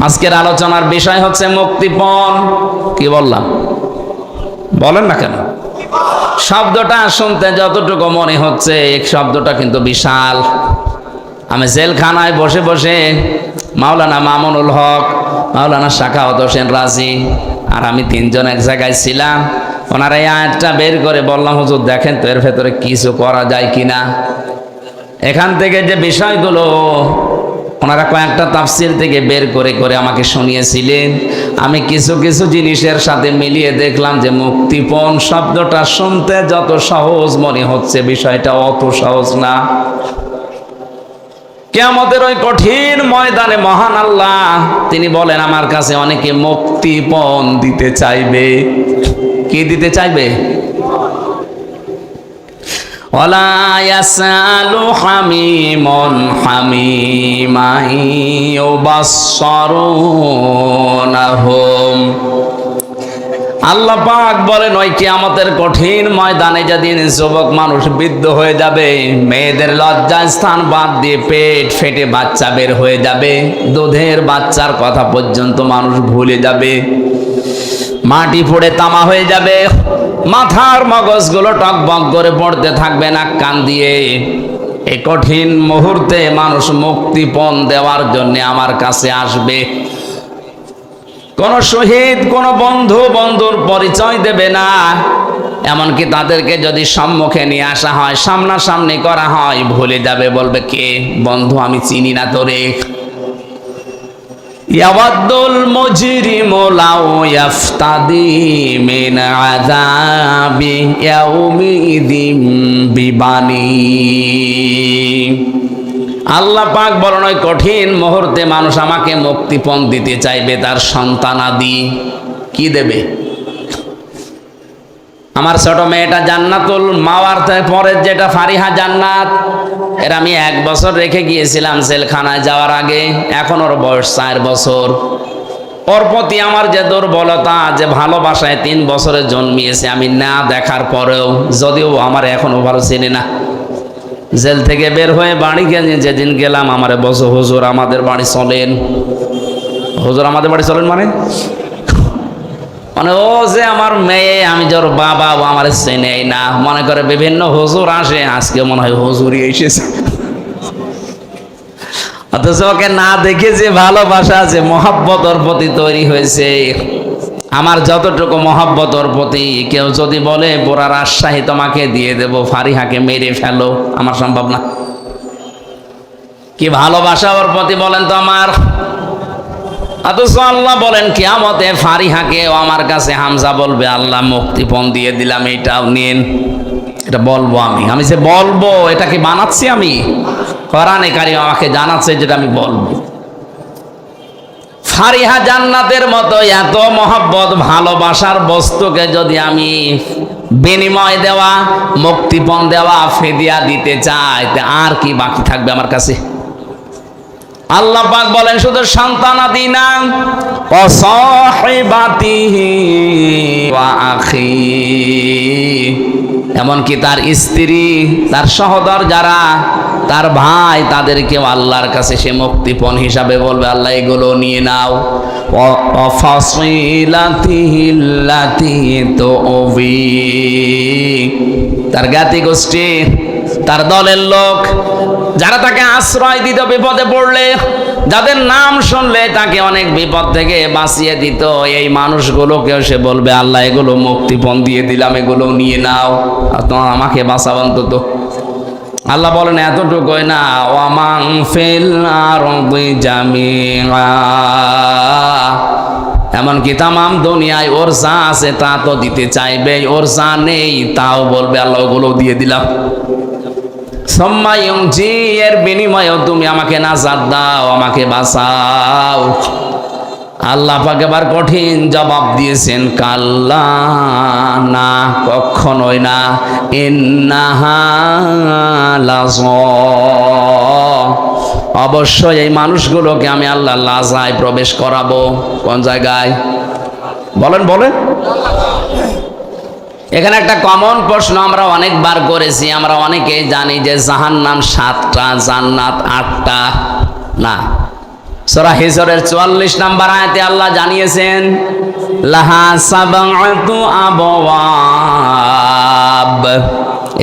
আজকের আলোচনার বিষয় হচ্ছে মুক্তিপণ। কি বললাম? বলেন না কেন? শব্দটা শুনতে যতটুকু মনে হচ্ছে এই শব্দটা কিন্তু বিশাল। আমি জেলখানায় বসে বসে মাওলানা মামুনুল হক, মাওলানা শাখাওয়াত হোসেন রাজি আর আমি 3 জন এক জায়গায় ছিলাম। ওনারা এই আয়াতটা বের করে বললাম, হুজুর দেখেন তো এর ভেতরে কিছু করা যায় কিনা। এখান থেকে যে বিষয়গুলো ওনারা কয়েকটা তাফসির থেকে বের করে করে আমাকে শুনিয়েছিলেন, আমি কিছু কিছু জিনিসের সাথে মিলিয়ে দেখলাম যে মুক্তিপণ শব্দটা শুনতে যত সহজ মনে হচ্ছে বিষয়টা অত সহজ না। কিয়ামতের ওই কঠিন ময়দানে মহান আল্লাহ তিনি বলেন, আমার কাছে অনেকে মুক্তিপণ দিতে চাইবে। কি দিতে চাইবে? ওয়ালা ইয়াসালু হামিমুন হামিমা ইউবাসসারুনাহুম। আল্লাহ পাক বলেন, ওই কিয়ামতের কঠিন ময়দানে যেদিন যুবক মানুষ বৃদ্ধ হয়ে যাবে, মেয়েদের লজ্জা স্থান বাদ দিয়ে পেট ফেটে বাচ্চা বের হয়ে যাবে, দুধের বাচ্চার কথা পর্যন্ত মানুষ ভুলে যাবে, মাটি পড়ে তামা হয়ে যাবে, মাথার মগজগুলো টকবক করে পড়তে থাকবে নাক কান দিয়ে। এই কঠিন মুহূর্তে মানুষ মুক্তিপণ দেওয়ার জন্য আমার কাছে আসবে। কোন শহীদ কোন বন্ধুর পরিচয় দেবে না। এমনকি তাদেরকে যদি সম্মুখে নিয়ে আসা হয়, সামনাসামনি করা হয়, ভুলে যাবে, বলবে কে? বন্ধু আমি চিনি না তোরে। ইয়াওয়াদ্দুল মুজরিমু লাউ ইয়াফতাদি মিন আযাবি ইয়াউমিদিন বিবানি। আল্লাহ পাক বলেন, ওই কঠিন মুহূর্তে মানুষ আমাকে মুক্তিপণ দিতে চাইবে তার সন্তানাদি। কি দেবে? আমার ছোট মেয়েটা জান্নাতুল মাওয়ার পরে যেটা ফারিহা জান্নাত, এর আমি 1 বছর রেখে গিয়েছিলাম জেলখানায় যাওয়ার আগে। এখন ওর বয়স 4 বছর। ওর প্রতি আমার যে দুর্বলতা, যে ভালোবাসায় 3 বছরে জন্মিয়েছে আমি না দেখার পরেও, যদিও আমার এখনো ভালো চেনে না। জেল থেকে বের হয়ে বাড়ি গিয়ে যেদিন গেলাম, আমারে বসো হুজুর আমাদের বাড়ি চলেন। হুজুর আমাদের বাড়ি চলেন মানে ও যে আমার মেয়ে, আমি যার বাবা, ও আমার চেনেই না, মনে করে বিভিন্ন হুজুর আসে, আজকে মনে হয় হুজুরই এসেছে। অথচ ওকে না দেখে যে ভালোবাসা, যে মহব্বত ওর প্রতি তৈরি হয়েছে, আমার যতটুকু মহব্বত ওর প্রতি, কেউ যদি বলে পুরা রাজশাহী তোমাকে দিয়ে দেব, ফারিহাকে মেরে ফেলো, আমার সম্ভব না। কি ভালোবাসা ওর প্রতি বলেন তো আমার। অথচ আল্লাহ বলেন কিয়ামতে ফারিহাকে ও আমার কাছে হামজা বলবে, আল্লাহ মুক্তিপণ দিয়ে দিলাম, এটাও নিন। এটা বলবো আমি যে বলবো, এটা কি বানাচ্ছি আমি? কোরআনে কারীম আমাকে জানাচ্ছে যেটা আমি বলবো। ফারিহা জান্নাতের মতো এত মহব্বত ভালোবাসার বস্তুকে যদি আমি বিনিময় দেওয়া, মুক্তিপণ দেওয়া, ফিদিয়া দিতে চাই, আর কি বাকি থাকবে আমার কাছে? আল্লাহ পাক বলেন, শুধু সন্তানাদি না, ওয়াসাহিবাতিহি ওয়া আখি, এমনকি তার স্ত্রী, তার সহোদর যারা, তার ভাই, তাদেরকেও আল্লাহর কাছে সে মুক্তিপণ হিসাবে বলবে, আল্লাহ এগুলো নিয়ে নাও। ওয়া ফাসিলাতিহিল্লাতি তুবি, তার জ্ঞাতি গোষ্ঠী, তার দলের লোক, যারা তাকে আশ্রয় দিত বিপদে পড়লে, যাদের নাম শুনলে তাকে অনেক বিপদ থেকে বাঁচিয়ে দিত, এই মানুষগুলোকেও সে বলবে আল্লাহ এগুলো মুক্তিপণ দিয়ে দিলাম, এগুলো নিয়ে নাও, আমাকে বাঁচাবান তো। আল্লাহ বলেন এতটুকুই না, ওয়ামান ফিল আরদি জামিআ, এমনকি তামাম দুনিয়ায় ওর যা আছে তা তো দিতে চাইবে, ওর যা নেই তাও বলবে আল্লাহ ওগুলো দিয়ে দিলাম। জি, এর বিনিময়েও তুমি আমাকে নাজাত দাও, আমাকে বাঁচাও। আল্লাহ পাক এবার কঠিন জবাব দিয়েছেন, কাল্লা, না, কখনোই না, ইন্নাহা লাযা, অবশ্যই এই মানুষগুলোকে আমি আল্লাহ লাজায় প্রবেশ করাবো। কোন জায়গায় বলেন বলেন? এখানে একটা কমন প্রশ্ন আমরা অনেকবার করেছি, আমরা অনেকেই জানি যে জাহান্নাম 7টা, জান্নাত 8টা। না, সূরা হিজরের 44 নম্বর আয়াতে আল্লাহ জানিয়েছেন লাহা সাবআতু আবওয়াব,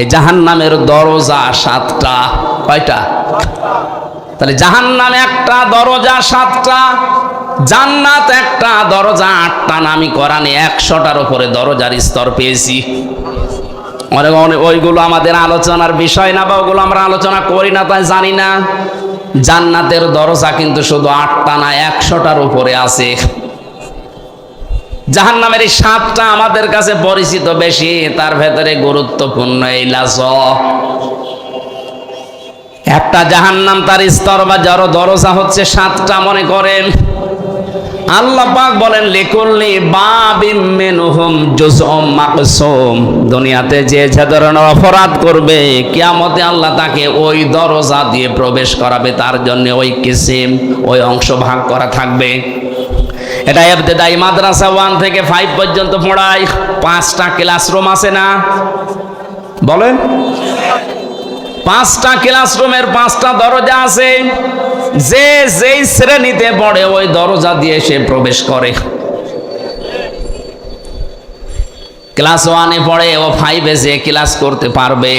এই জাহান্নামের দরজা 7টা। কয়টা? তাহলে জাহান্নামে একটা দরজা 7টা, জান্নাত একটা দরজা 8টা। আমি কোরআনে 100টার উপরে দরজার স্তর পেয়েছি। ওইগুলো আমাদের আলোচনার বিষয় না, বা ওগুলো আমরা আলোচনা করি না, তাই জানি না। জান্নাতের দরজা কিন্তু শুধু 8টা না, 100টার উপরে আছে। জাহান্নামের এই 7টা আমাদের কাছে পরিচিত বেশি, তার ভেতরে গুরুত্বপূর্ণ এই লাযা। একটা জাহান্নাম তার স্তর বা দরজা হচ্ছে 7টা। মনে করেন আল্লাহ পাক বলেন লিকুল্লি বাবিম মিনহুম জুজউম মাকসুম, দুনিয়াতে যে ধরনের অপরাধ করবে কিয়ামতে আল্লাহ তাকে ওই দরজা দিয়ে প্রবেশ করাবে, তার জন্য ওই কিসিম, ওই অংশ ভাগ করা থাকবে। এটা ইবতেদাই মাদ্রাসা 1 থেকে 5 পর্যন্ত পড়ায়। 5টা ক্লাসরুম আছে না? বলেন, 5টা ক্লাসরুমের 5টা দরজা আছে। যে যেই শ্রেণীতে পড়ে ওই দরজা দিয়ে সে প্রবেশ করে। ক্লাস 1-এ পড়ে, ও 5-এ যে ক্লাস করতে পারবে।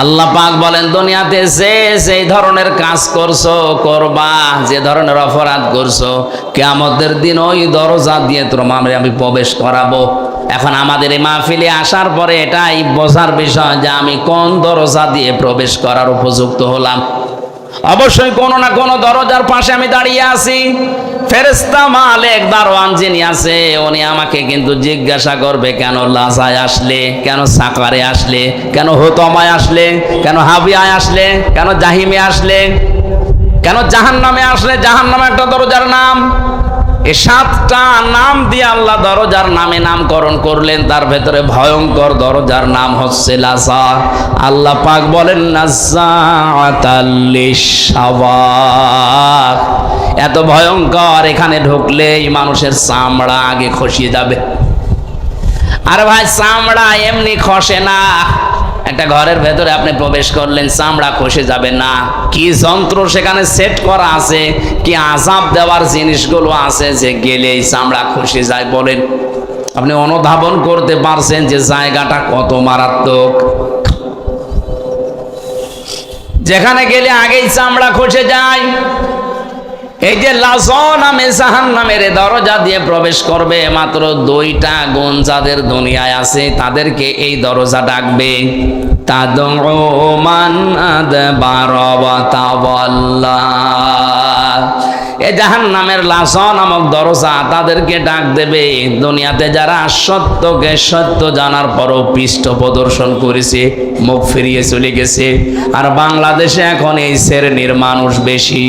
আল্লাহ পাক বলেন দুনিয়াতে যে যেই ধরনের কাজ করছো করবা, যে ধরনের অপরাধ করছো, কিয়ামতের দিন ওই দরজা দিয়ে তোমাকে আমি প্রবেশ করাবো। এখন আমাদের এই মাহফিলে আসার পরে এটাই বোঝার বিষয় যে আমি কোন দরজা দিয়ে প্রবেশ করার উপযুক্ত হলাম। অবশ্যই কোনো না কোনো দরজার পাশে আমি দাঁড়িয়ে আছি। ফেরেশতা মালিক দারওয়ান যিনি আছে উনি আমাকে কিন্তু জিজ্ঞাসা করবে, কেন লাজায় আসলে, কেন সাকারে আসলে, কেন হুতমায় আসলে, কেন হাবিয়ায় আসলে, কেন জাহিমে আসলে, কেন জাহান্নামে আসলে। জাহান্নাম একটা দরজার নাম। এই 7টা নাম দিয়ে আল্লাহ দরজার নামে নামকরণ করলেন, তার ভেতরে ভয়ঙ্কর দরজার নাম হচ্ছে লাযা। আল্লাহ পাক বলেন নাযাআতাল লিশাওয়া, এত ভয়ঙ্কর, এখানে ঢুকলেই মানুষের চামড়া আগে খসিয়ে যাবে। আর ভাই চামড়া এমনি খসে না। একটা ঘরের ভেতরে আপনি প্রবেশ করলেন, চামড়া খসে যাবে না। কি যন্ত্র সেখানে সেট করা আছে, কি আযাব দেওয়ার জিনিসগুলো আছে যে গেলেই চামড়া খসে যায়। বলেন, আপনি অনুধাবন করতে পারছেন যে জায়গাটা কত মারাত্মক। যেখানে গেলে আগেই চামড়া খসে যায়। এই যে লাযা নামে জাহান্নামের দরজা দিয়ে প্রবেশ করবে মাত্র 2টা গুণ যাদের দুনিয়ায় আছে, তাদেরকে এই দরজা ডাকবে তাদউ মান আদবারা ওয়া তাওয়াল্লা। এই জাহান্নামের লাযা নামক দরজা তাদেরকে ডাক দেবে দুনিয়াতে যারা সত্যকে সত্য জানার পরও পৃষ্ঠ প্রদর্শন করেছে, মুখ ফিরিয়ে চলে গেছে। আর বাংলাদেশে এখন এই শ্রেণীর মানুষ বেশি।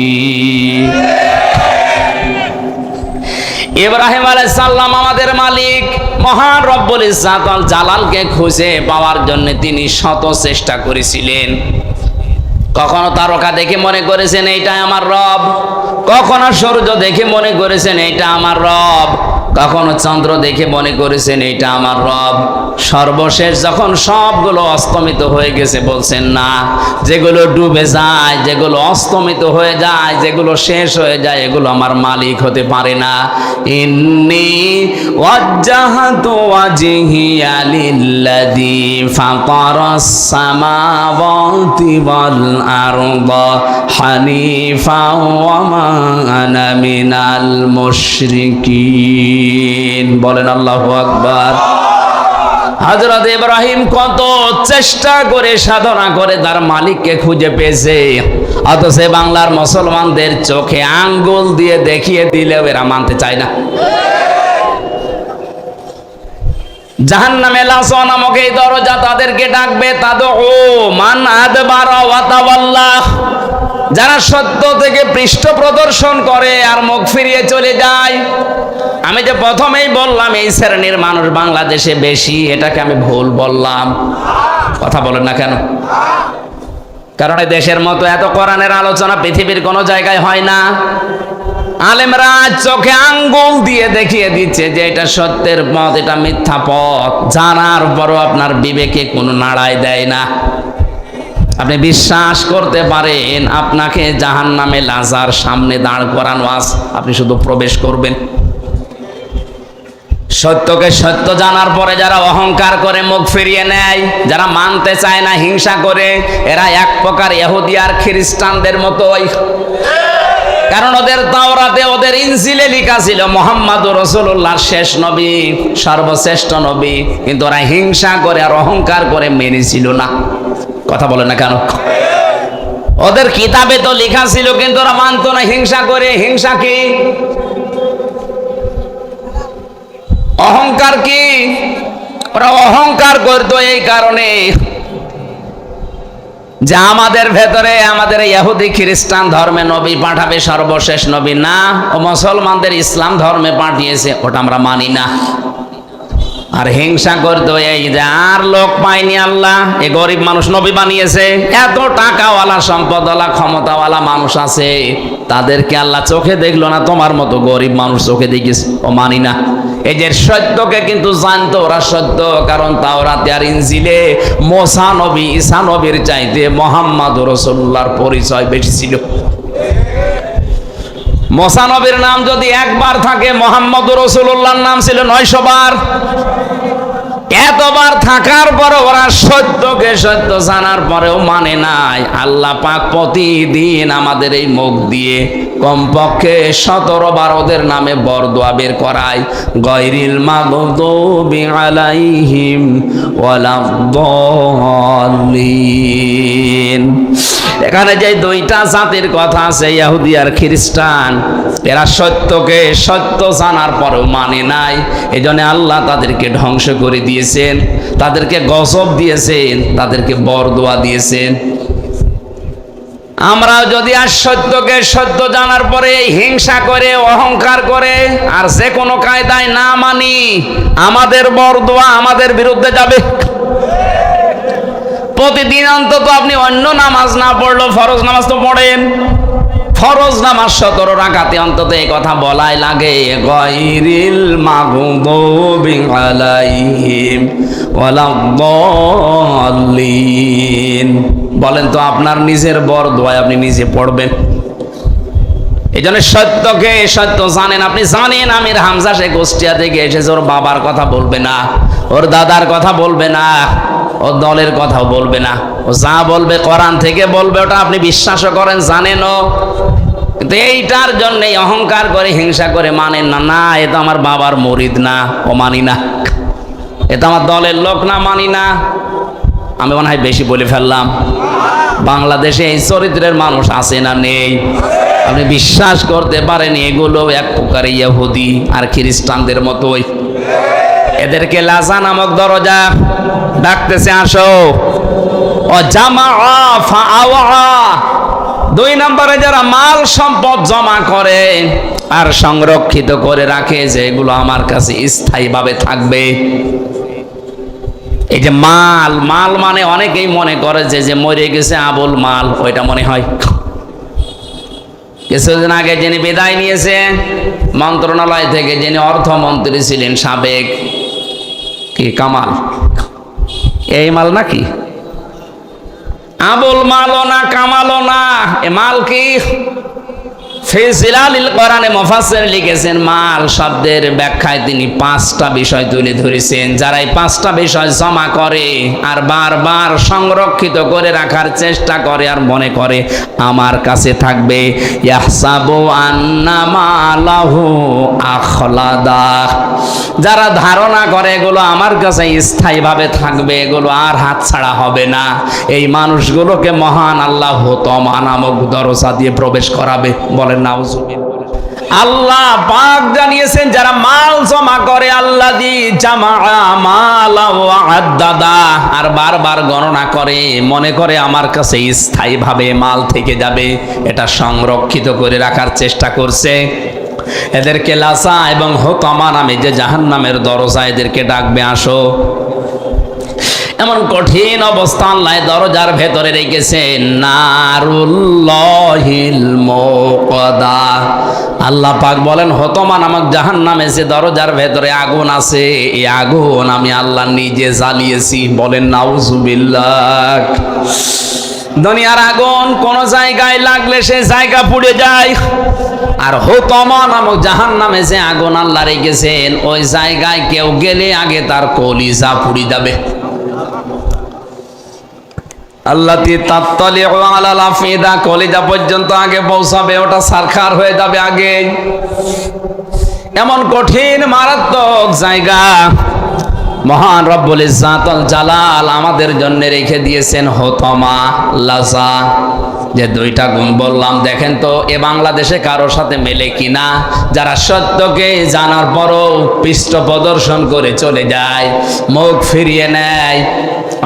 ইব্রাহিম আলাইহিস সালাম আমাদের মালিক মহান রব্বুল ইজ্জাত আল জালালকে খুঁজে পাওয়ার জন্য তিনি শত চেষ্টা করেছিলেন। কখনো তারকা দেখে মনে করেছেন এইটা আমার রব, কখনো সূর্য দেখে মনে করেছেন এইটা আমার রব, কখনো চন্দ্র দেখে মনে করেছেন এইটা আমার রব। সর্বশেষ যখন সবগুলো অস্তমিত হয়ে গেছে বলছেন না, যেগুলো ডুবে যায়, যেগুলো অস্তমিত হয়ে যায়, যেগুলো শেষ হয়ে যায়, এগুলো আমার মালিক হতে পারে না। ইন্নী ওয়াজ্জাহতু ওয়াজহিয়া লিল্লাযী ফাতারাস সামাওয়াতি ওয়াল আরদা হানিফা ওয়া মা আনা মিনাল মুশরিকিন। বলেন আল্লাহু আকবার। হযরত ইব্রাহিম কত চেষ্টা করে সাধনা করে তার মালিককে খুঁজে পেয়েছে, অথচ বাংলার মুসলমানদের চোখে আঙ্গুল দিয়ে দেখিয়ে দিলেও এরা মানতে চায় না। জাহান্নামে লাসা নামক এই দরজা তাদেরকে ডাকবে, তাদউ মান আদবারা ওয়া তাওয়াল্লা, যারা সত্য থেকে পৃষ্ঠ প্রদর্শন করে আর মুখ ফিরিয়ে চলে যায়। আমি যে প্রথমেই বললাম এই শ্রেণীর মানুষ বাংলাদেশে বেশি, এটাকে আমি ভুল বললাম? কথা বলেন না কেন? কারণ এই দেশের মতো এত কোরআনের আলোচনা পৃথিবীর কোনো জায়গায় হয় না। আলেমরা চোখে আঙ্গুল দিয়ে দেখিয়ে দিচ্ছে যে এটা সত্যের পথ, এটা মিথ্যা পথ, জানার পরও আপনার বিবেকে কোনো নাড়াই দেয় না। আপনি বিশ্বাস করতে পারেন আপনাকে জাহান্নামে লাজার সামনে দাঁড় করানো আছে, আপনি শুধু প্রবেশ করবেন। সত্যকে সত্য জানার পরে যারা অহংকার করে মুখ ফিরিয়ে নেয়, যারা মানতে চায় না, হিংসা করে, এরা এক প্রকার ইহুদি আর খ্রিস্টানদের মতোই। কারণ ওদের তাওরাতে, ওদের ইনজিলে লেখা ছিল মুহাম্মদুর রাসূলুল্লাহ শেষ নবী, সর্বশ্রেষ্ঠ নবী, কিন্তু ওরা হিংসা করে আর অহংকার করে মেনেছিল না। কথা বলে না কেন? ওদের কিতাবে তো লেখা ছিল কিন্তু ওরা মানতো না, হিংসা করে। হিংসা কি? অহংকার কি? ওরা অহংকার করতো এই কারণে যে আমাদের ভেতরে, আমাদের ইহুদি খ্রিস্টান ধর্মে নবী পাঠাবে সর্বশেষ নবী না, ও মুসলমানদের ইসলাম ধর্মে পাঠিয়েছে, ওটা আমরা মানি না। আর হিংসা করতো এই যে আর লোক পায়নি আল্লাহ, এই গরিব মানুষ নবী বানিয়েছে, এত টাকাওয়ালা সম্পদওয়ালা ক্ষমতাওয়ালা মানুষ আছে, তাদেরকে আল্লাহ চোখে দেখলো না, তোমার মতো গরিব মানুষ চোখে দেখেছে, ও মানি না। এই যে সত্যকে কিন্তু জানতো ওরা সত্য, কারণ তাওরাতে আর ইনজিলে মুসা নবী, ঈসা নবীর চাইতে মুহাম্মদুর রাসূলুল্লাহর পরিচয় বেশি ছিল। মুসা নবীর নাম যদি একবার থাকে, মুহাম্মদুর রাসূলুল্লাহর নাম ছিল 900 বার। এতবার থাকার পরে ওরা সত্যকে সত্য জানার পরেও মানে নাই। আল্লাহ পাক প্রতিদিন আমাদের এই মুখ দিয়ে কমপক্ষে 17 বার ওদের নামে বরদোয়া বের করায়, গায়রিল মাগদুবি আলাইহিম ওয়ালাদ-দাল্লিন। এখানে যে দুইটা জাতির কথা আছে, ইহুদি আর খ্রিস্টান, এরা সত্যকে সত্য জানার পরেও মানে নাই। এজন্য আল্লাহ তাদেরকে ধ্বংস করে দিয়েছেন, তাদেরকে গজব দিয়েছেন, তাদেরকে বরদোয়া দিয়েছেন। আমরা যদি আর সত্যকে সত্য জানার পরে হিংসা করে, অহংকার করে আর যে কোনো কায়দায় না মানি, আমাদের বরদোয়া আমাদের বিরুদ্ধে যাবে। প্রতিদিন অন্তত আপনি অন্য নামাজ না পড়লেও ফরজ নামাজ তো পড়েন, ফরজ নামাজ 17 রাকাতে অন্তত এই কথা বলাই লাগে, গায়রিল মাগদুবি আলাইহিম ওয়ালাদ-দাল্লিন। বলেন তো আপনার নিজের বরদোয়া আপনি নিজে পড়বেন? এই জন্য সত্যকে সত্য জানেন, আপনি জানেন আমির হামজা সে কুষ্টিয়া থেকে এসেছে, ওর বাবার কথা বলবে না, ওর দাদার কথা বলবে না, ও দলের কথাও বলবে না, ও যা বলবে কোরআন থেকে বলবে, ওটা আপনি বিশ্বাসও করেন, জানেনও, কিন্তু এইটার জন্যই অহংকার করে হিংসা করে মানেন না। না, এ তো আমার বাবার মুরিদ না, ও মানি না। এ তো আমার দলের লোক না, মানি না। আমি মনে হয় বেশি বলে ফেললাম। বাংলাদেশে এই চরিত্রের মানুষ আছে না নেই? আপনি বিশ্বাস করতে পারেন এগুলো এক প্রকার ইহুদি আর খ্রিস্টানদের মতোই। এদেরকে লাজা নামক দরজা ডাকতেছে, আসো। ও জামা ফাআওয়া, 2 নম্বরে যারা মাল সম্পদ জমা করে আর সংরক্ষিত করে রাখে যে এগুলো আমার কাছে স্থায়ীভাবে থাকবে। এই যে মাল, মাল মানে অনেকেই মনে করে যে মরে গেছে আবুল মাল, ওইটা মনে হয়। কিছুদিন আগে যিনি বিদায় নিয়েছে মন্ত্রণালয় থেকে, যিনি অর্থমন্ত্রী ছিলেন সাবেক, কি কামাল, এই মাল নাকি? আবুল মালও না, কামালও না, এ মাল কি? ফি জিলালিল কোরআনে মুফাসসির লিখেছেন, মাল শব্দের ব্যাখ্যায় তিনি 5টা বিষয় তুলে ধরেছেন। যারা এই 5টা বিষয় জমা করে আর বারবার সংরক্ষিত করে রাখার চেষ্টা করে আর মনে করে আমার কাছে থাকবে, ইয়াহসাবু আন্না মালাহু আখলাদা, যারা ধারণা করে এগুলো আমার কাছে স্থায়ীভাবে থাকবে, এগুলো আর হাতছাড়া হবে না, এই মানুষগুলোকে মহান আল্লাহ হুতমা নামক দরজা দিয়ে প্রবেশ করাবে। বলেন নাউজুবিল্লাহ। আল্লাহ পাক জানিয়েছেন, যারা মাল জমা করে, আল্লাযী জামাআ মালা ওয়া আদ্দাদা, আর বারবার গণনা করে, মনে করে আমার কাছে স্থায়ীভাবে মাল থেকে যাবে, এটা সংরক্ষিত করে রাখার চেষ্টা করছে, এদেরকে লাসা এবং হুতামা নামে যে জাহান্নামের দরজা, এদেরকে ডাকবে আসো। এমন কঠিন অবস্থা আল্লাহ দরজার ভেতরে রেখেছেন, নারুল্লাহিল মুকদা। আল্লাহ পাক বলেন, হুতামা নামক জাহান্নামে যে দরজার ভেতরে আগুন আছে, এই আগুন আমি আল্লাহ নিজে জ্বালিয়েছি। বলেন নাউজুবিল্লাহ। দুনিয়ার আগুন কোন জায়গায় লাগলে সে জায়গা পুড়ে যায়, আর হুতামা নামক জাহান্নামে যে আগুন আল্লাহ রেখেছেন, ওই জায়গায় কেউ গেলে আগে তার কলিজা পুড়ে যাবে। আল্লাতি তাত্তালিউ আলাল আফিদা, কলিজা পর্যন্ত আগে পৌঁছাবে, ওটা সারখার হয়ে যাবে আগে। এমন কঠিন মারাত্মক জায়গা মহান রব্বুল ইজ্জাতুল জালাল আমাদের জন্য রেখে দিয়েছেন হুতামা, লাজা। যে 2টা গুণ বললাম, দেখেন তো এ বাংলাদেশে কারোর সাথে মেলে কিনা, যারা সত্যকে জানার পরও পৃষ্ঠ প্রদর্শন করে চলে যায়, মুখ ফিরিয়ে নেয়,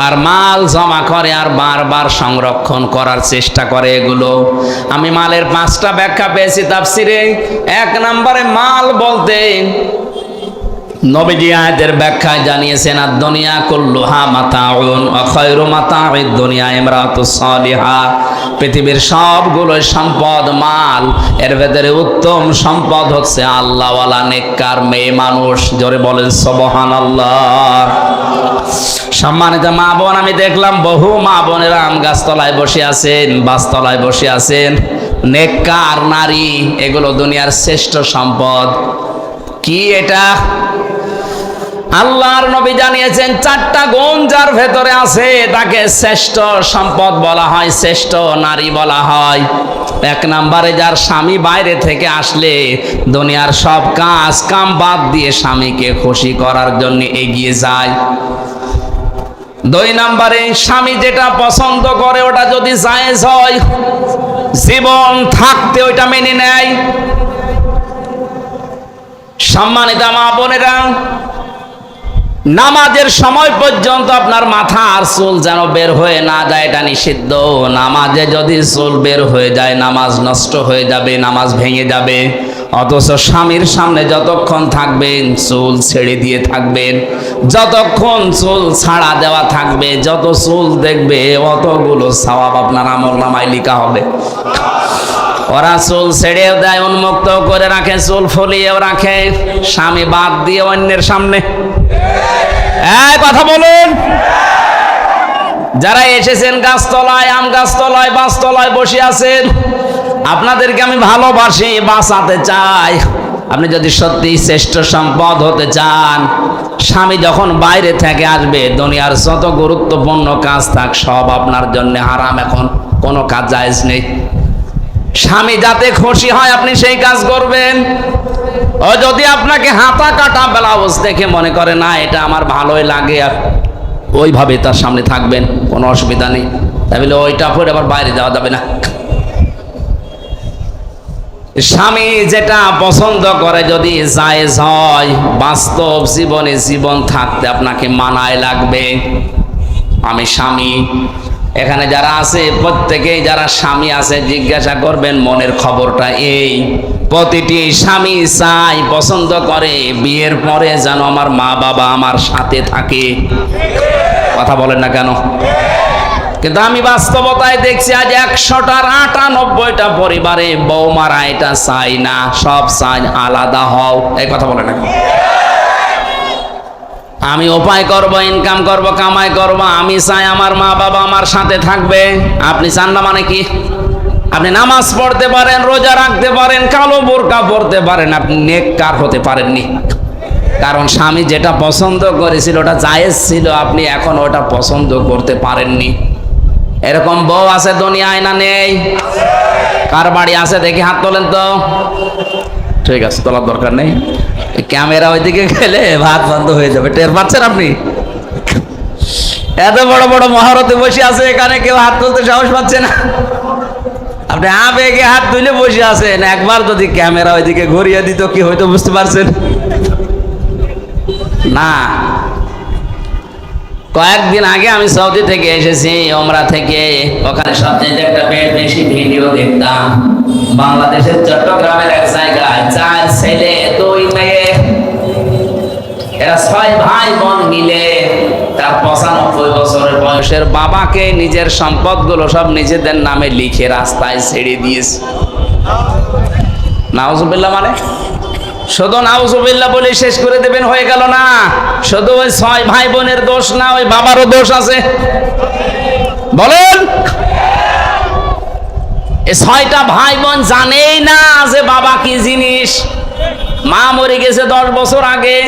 আর মাল জমা করে আর বারবার সংরক্ষণ করার চেষ্টা করে। এগুলো আমি মালের 5টা ব্যাখ্যা পেয়েছি তাফসিরে। 1 নম্বরে মাল বলতে নবীজি আয়াতের ব্যাখ্যায় জানিয়েছেন, আদ-দুনিয়া কুল্লুহা মাতাউন ওয়া খায়রু মাতাউদ দুনিয়া ইমরাতুস সালিহা, পৃথিবীর সবগুলো সম্পদ মাল, এর ভেতরে উত্তম সম্পদ হচ্ছে আল্লাহওয়ালা নেককার মেয়ে মানুষ। জোরে বলেন সুবহানাল্লাহ। সম্মানিত মা বোন, আমি দেখলাম বহু মা বোনেরা আম গাছতলায় বসে আছেন, বাসতলায় বসে আছেন, নেককার নারী, এগুলো দুনিয়ার শ্রেষ্ঠ সম্পদ। কি এটা? আল্লাহর নবী জানিয়েছেন, 4টা গুণ যার ভেতরে আছে তাকে শ্রেষ্ঠ সম্পদ বলা হয়, শ্রেষ্ঠ নারী বলা হয়। 1 নম্বরে যার স্বামী বাইরে থেকে আসলে দুনিয়ার সব কাজ কাম বাদ দিয়ে স্বামীকে খুশি করার জন্য এগিয়ে যায়। 2 নম্বরে স্বামী যেটা পছন্দ করে ওটা যদি জায়েজ হয়, জীবন থাকতে ওইটা মেনে নেয়। সম্মানিত মা বোনেরা, নামাজের সময় পর্যন্ত আপনার মাথা আর চুল যেন বের হয়ে না যায়, এটা নিষিদ্ধ। নামাজে যদি চুল বের হয়ে যায় নামাজ নষ্ট হয়ে যাবে, নামাজ ভেঙে যাবে। অথচ স্বামীর সামনে যতক্ষণ থাকবেন চুল ছেড়ে দিয়ে থাকবেন, যতক্ষণ চুল ছাড়া দেওয়া থাকবে, যত চুল দেখবে অতগুলো সওয়াব আপনার আমলনামায় লেখা হবে। ওরা চুল ছেড়েও দেয়, উন্মুক্ত করে রাখে, চুল ফলিয়েও রাখে, স্বামী বাদ দিয়ে অন্যের সামনে। কথা বলুন। যারা এসেছেন গাছতলায়, আম গাছতলায়, বাসতলায় বসে আছেন, আপনাদেরকে আমি ভালোবাসি, বাঁচাতে চাই। আপনি যদি সত্যি শ্রেষ্ঠ সম্পদ হতে চান, স্বামী যখন বাইরে থেকে আসবে দুনিয়ার যত গুরুত্বপূর্ণ কাজ থাক সব আপনার জন্য হারাম। এখন কোনো কাজ জায়েজ নেই। স্বামী যাতে খুশি হয় আপনি সেই কাজ করবেন। ও যদি আপনাকে হাতা কাটা ব্লাউজ দেখে মনে করে না এটা আমার ভালোই লাগে, ওইভাবে তার সামনে থাকবেন, কোনো অসুবিধা নেই। তাই বলে ওইটা পরে আবার বাইরে যাওয়া যাবে না। স্বামী যেটা পছন্দ করে যদি জায়েজ হয়, বাস্তব জীবনে জীবন থাকতে আপনাকে মানায় লাগবে। আমি স্বামী, এখানে যারা আছে প্রত্যেকেই যারা স্বামী আছে জিজ্ঞাসা করবেন মনের খবরটা এই, প্রতিটি স্বামী চাই, পছন্দ করে বিয়ের পরে যেন আমার মা বাবা আমার সাথে থাকে। কথা বলেন না কেন? কিন্তু আমি বাস্তবতায় দেখছি আজ 100টার 98টা পরিবারে বৌমারা এটা চাই না, সব চাই আলাদা হও। এই কথা বলে না, আমি উপায় করব, ইনকাম করব, কামাই করব, আমি চাই আমার মা বাবা আমার সাথে থাকবে। আপনি চান না মানে কি? আপনি নামাজ পড়তে পারেন, রোজা রাখতে পারেন, কালো বোরকা পড়তে পারেন, আপনি নেককার হতে পারেননি। কারণ স্বামী যেটা পছন্দ করেছিল ওটা জায়েজ ছিল, আপনি এখন ওটা পছন্দ করতে পারেননি। এরকম বউ আছে দুনিয়ায় না নেই? কার বাড়ি আছে দেখি হাত তোলেন তো। ঠিক আছে, তোলার দরকার নেই, ক্যামেরা ওইদিকে গেলে ভাত বন্ধ হয়ে যাবে। টের পাচ্ছেন আপনি? এত বড় বড় মহারতে বসে আছে, এখানে কেউ হাত তুলতে সাহস পাচ্ছে না। আপনি আবেগে হাত তুলে বসে আছেন, একবার যদি ক্যামেরা ওইদিকে ঘুরিয়ে দিত কি হয়তো বুঝতে পারছেন না। কয়েকদিন আগে আমি সৌদি থেকে এসেছি, ওমরা থেকে। ওখানে সবচেয়ে একটা বেশি ভিডিও দেখতাম বাংলাদেশের চট্টগ্রামের এক জায়গায় 4 ছেলে 2 মেয়ে, এরা 6 ভাই বোন মিলে তার 95 বছরের বয়সের বাবাকে নিজের সম্পদগুলো সব নিজেদের নামে লিখে রাস্তায় ছেড়ে দিয়েছে। নাউজুবিল্লাহ, মানে শুধু নাউজুবিল্লাহ বলে শেষ করে দেবেন হয়ে গেল না। শুধু ওই 6 ভাই বোনের দোষ না, ওই বাবারও দোষ আছে। বলেন, এই 6টা ভাই বোন জানেই না যে বাবা কি জিনিস। মা মরে গেছে 10 বছর আগে,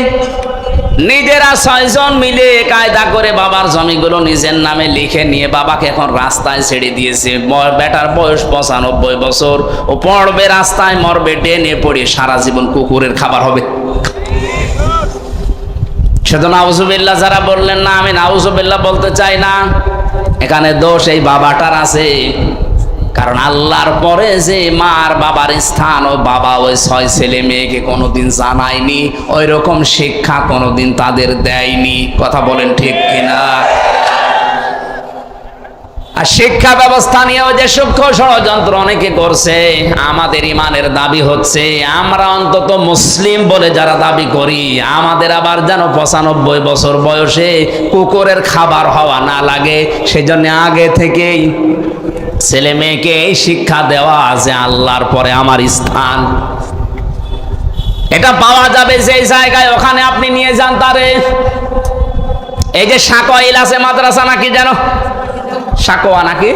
নিজেরা 6 জন মিলে কায়দা করে বাবার জমিগুলো নিজের নামে লিখে নিয়ে বাবাকে এখন রাস্তায় ছেড়ে দিয়েছে। বেটার বয়স 95 বছর, ও পড়বে রাস্তায়, মরবে টেনে পড়ে, সারা জীবন কুকুরের খাবার হবে। শুধু নাউজুবিল্লাহ যারা বললেন না, আমি নাউজুবিল্লাহ বলতে চাই না, এখানে দোষ এই বাবাটার আছে। কারণ আল্লাহর পরে যে মার বাবার স্থান, ও বাবা ওই 6 ছেলে মেয়েকে কোনোদিন জানায়নি, ওই রকম শিক্ষা কোনোদিন তাদের দেয়নি। কথা বলেন ঠিক কিনা? আর শিক্ষা ব্যবস্থা নিয়েও যে সূক্ষ্ম ষড়যন্ত্র অনেকে করছে। আমাদের ইমানের দাবি হচ্ছে আমরা অন্তত মুসলিম বলে যারা দাবি করি, আমাদের আবার যেন 95 বছর বয়সে কুকুরের খাবার হওয়া না লাগে, সেজন্য আগে থেকেই ছেলে মেয়েকে এই শিক্ষা দেওয়া আছে আল্লাহর পরে আমার স্থান। এটা পাওয়া যাবে যেই জায়গায়, ওখানে আপনি নিয়ে যান তারে। এই যে সাকোয়াইল আছে মাদ্রাসা নাকি যেন, সাকোয়া নাকি,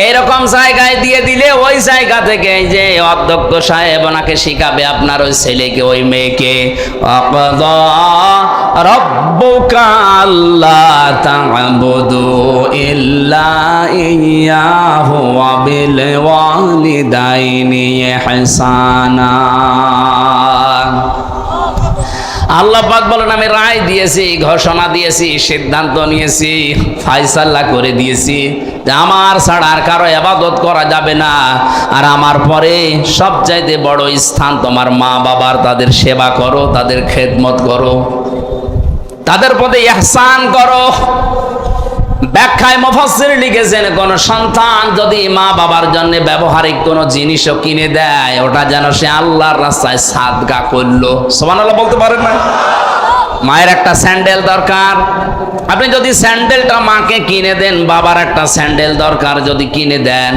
এইরকম জায়গায় দিয়ে দিলে ওই জায়গা থেকে এই যে অধ্যক্ষ সাহেব ওনাকে শিখাবে আপনার ওই ছেলেকে ওই মেয়েকে। আকাযা রাব্বুকা আল্লা তা'বুদু ইল্লা ইয়্যাহু ওয়া বিল ওয়ালিদাইনি ইহসানা। আল্লাহ পাক বলেন আমি রায় দিয়েছি, ঘোষণা দিয়েছি, সিদ্ধান্ত নিয়েছি, ফায়সালা করে দিয়েছি যে আমার ছাড়া আর কারো ইবাদত করা যাবে না। আর আমার পরে সবচাইতে বড় স্থান তোমার মা বাবার, তাদের সেবা করো, তাদের খেদমত করো, তাদের প্রতি ইহসান করো। ব্যাখ্যায় মুফাসসির লিখেছেন কোন সন্তান যদি মা বাবার জন্য ব্যবহারিক কোন জিনিসও কিনে দেয়, ওটা যেন সে আল্লাহর রাস্তায় সাদকা করলো। সুবহানাল্লাহ বলতে পারেন না? মায়ের একটা স্যান্ডেল দরকার, আপনি যদি স্যান্ডেলটা মাকে কিনে দেন, বাবার একটা স্যান্ডেল দরকার যদি কিনে দেন,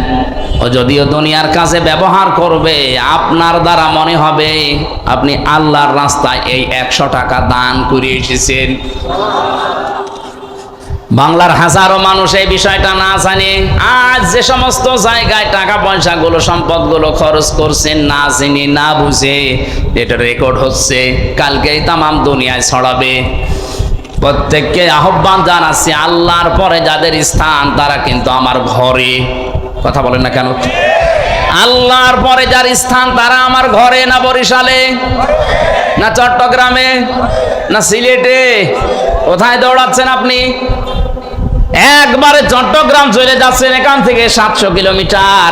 ও যদিও দুনিয়ার কাছে ব্যবহার করবে, আপনার দ্বারা মনে হবে আপনি আল্লাহর রাস্তায় এই 100 টাকা দান করে এসেছেন। বাংলার হাজারো মানুষ এই বিষয়টা না জানে। আজ যে সমস্ত জায়গায় টাকা পয়সাগুলো সম্পদগুলো খরচ করছেন না জেনে না বুঝে, এটা রেকর্ড হচ্ছে, কালকেই তামাম দুনিয়ায় ছড়াবে। প্রত্যেককে আহ্বান জানাচ্ছি, আল্লাহর পরে যাদের স্থান তারা কিন্তু আমার ঘরে। কথা বলেন না কেন? আল্লাহর পরে যার স্থান তারা আমার ঘরে, না বরিশালে, না চট্টগ্রামে, না সিলেটে? কোথায় দৌড়াচ্ছেন আপনি? একবারে চট্টগ্রাম চলে যাচ্ছেন, এখান থেকে 700 কিলোমিটার।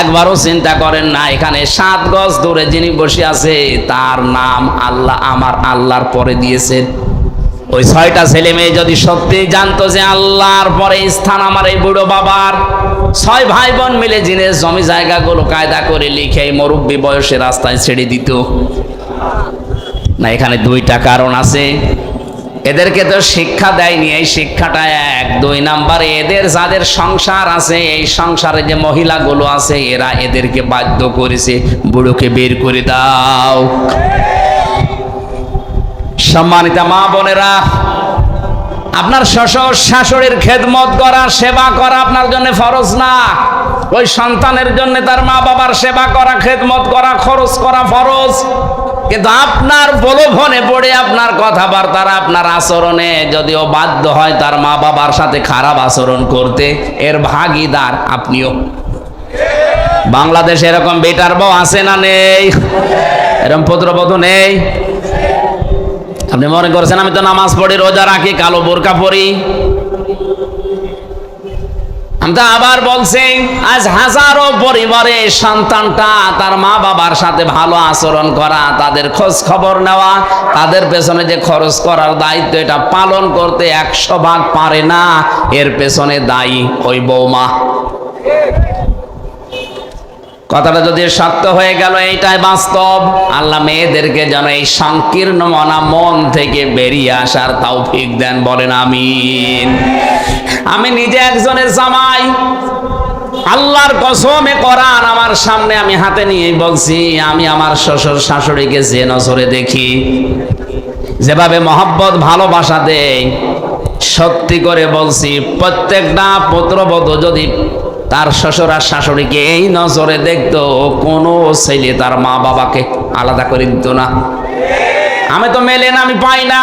একবারও চিন্তা করেন না এখানে 7 গজ দূরে যিনি বসে আছে তার নাম আল্লাহ আমার আল্লাহর পরে দিয়েছেন। ওই 6টা ছেলে মেয়ে যদি সত্যি জানতো যে আল্লাহর পরে স্থান আমার এই বুড়ো বাবার, 6 ভাই বোন মিলে জিনিস জমি জায়গাগুলো কায়দা করে লিখে এই মুরব্বী বয়সে রাস্তায় ছেড়ে দিত না। এখানে 2টা কারণ আছে। এদেরকে তো শিক্ষা দেয়নি, এই শিক্ষাটা 1। 2 নাম্বারে এদের যাদের সংসার আছে, এই সংসারে যে মহিলাগুলো আছে এরা এদেরকে বাধ্য করেছে বুড়োকে বের করে দাও। সম্মানিত মা বোনেরা, আপনার শ্বশুর শাশুড়ির খেদমত করা, সেবা করা আপনার জন্য ফরজ না। ওই সন্তানের জন্য তার মা বাবার সেবা করা, খেদমত করা, খরচ করা ফরজ। কিন্তু আপনার প্রলোভনে পড়ে আপনার কথাবার্তার, আপনার আচরণে যদিও বাধ্য হয় তার মা বাবার সাথে খারাপ আচরণ করতে, এর ভাগীদার আপনিও। বাংলাদেশে এরকম বেটার বউ আছে না নেই? এরকম পুত্রবধূ নেই? আপনি মনে করছেন আমি তো নামাজ পড়ি, রোজা রাখি, কালো বোরকা পরি? আমি তো আবার বলছি, আজ হাজারো পরিবারে সন্তানটা তার মা বাবার সাথে ভালো আচরণ করা, তাদের খোঁজ খবর নেওয়া, তাদের পেছনে যে খরচ করার দায়িত্ব, এটা পালন করতে 100 ভাগ পারে না। এর পেছনে দায়ী ওই বৌমা। কথাটা যদি সত্য হয়ে গেল, এইটাই বাস্তব। আল্লাহ মেয়েদেরকে যেন এই সংকীর্ণ মনা মন থেকে বেরিয়ে আসার তৌফিক দেন, বলেন আমিন। আমি নিজে একজনের জামাই, আল্লাহর কসমে কোরআন আমার সামনে আমি হাতে নিয়ে বলছি, আমি আমার শ্বশুর শাশুড়িকে যে নজরে দেখি, যেভাবে মহব্বত ভালোবাসা দেয়, সত্যি করে বলছি প্রত্যেকটা পুত্রবধূ যদি তার শ্বশুর আর শাশুড়িকে এই নজরে দেখতো, কোনো ছেলে তার মা বাবাকে আলাদা করে দিত না। আমি তো মেলে না, আমি পাই না।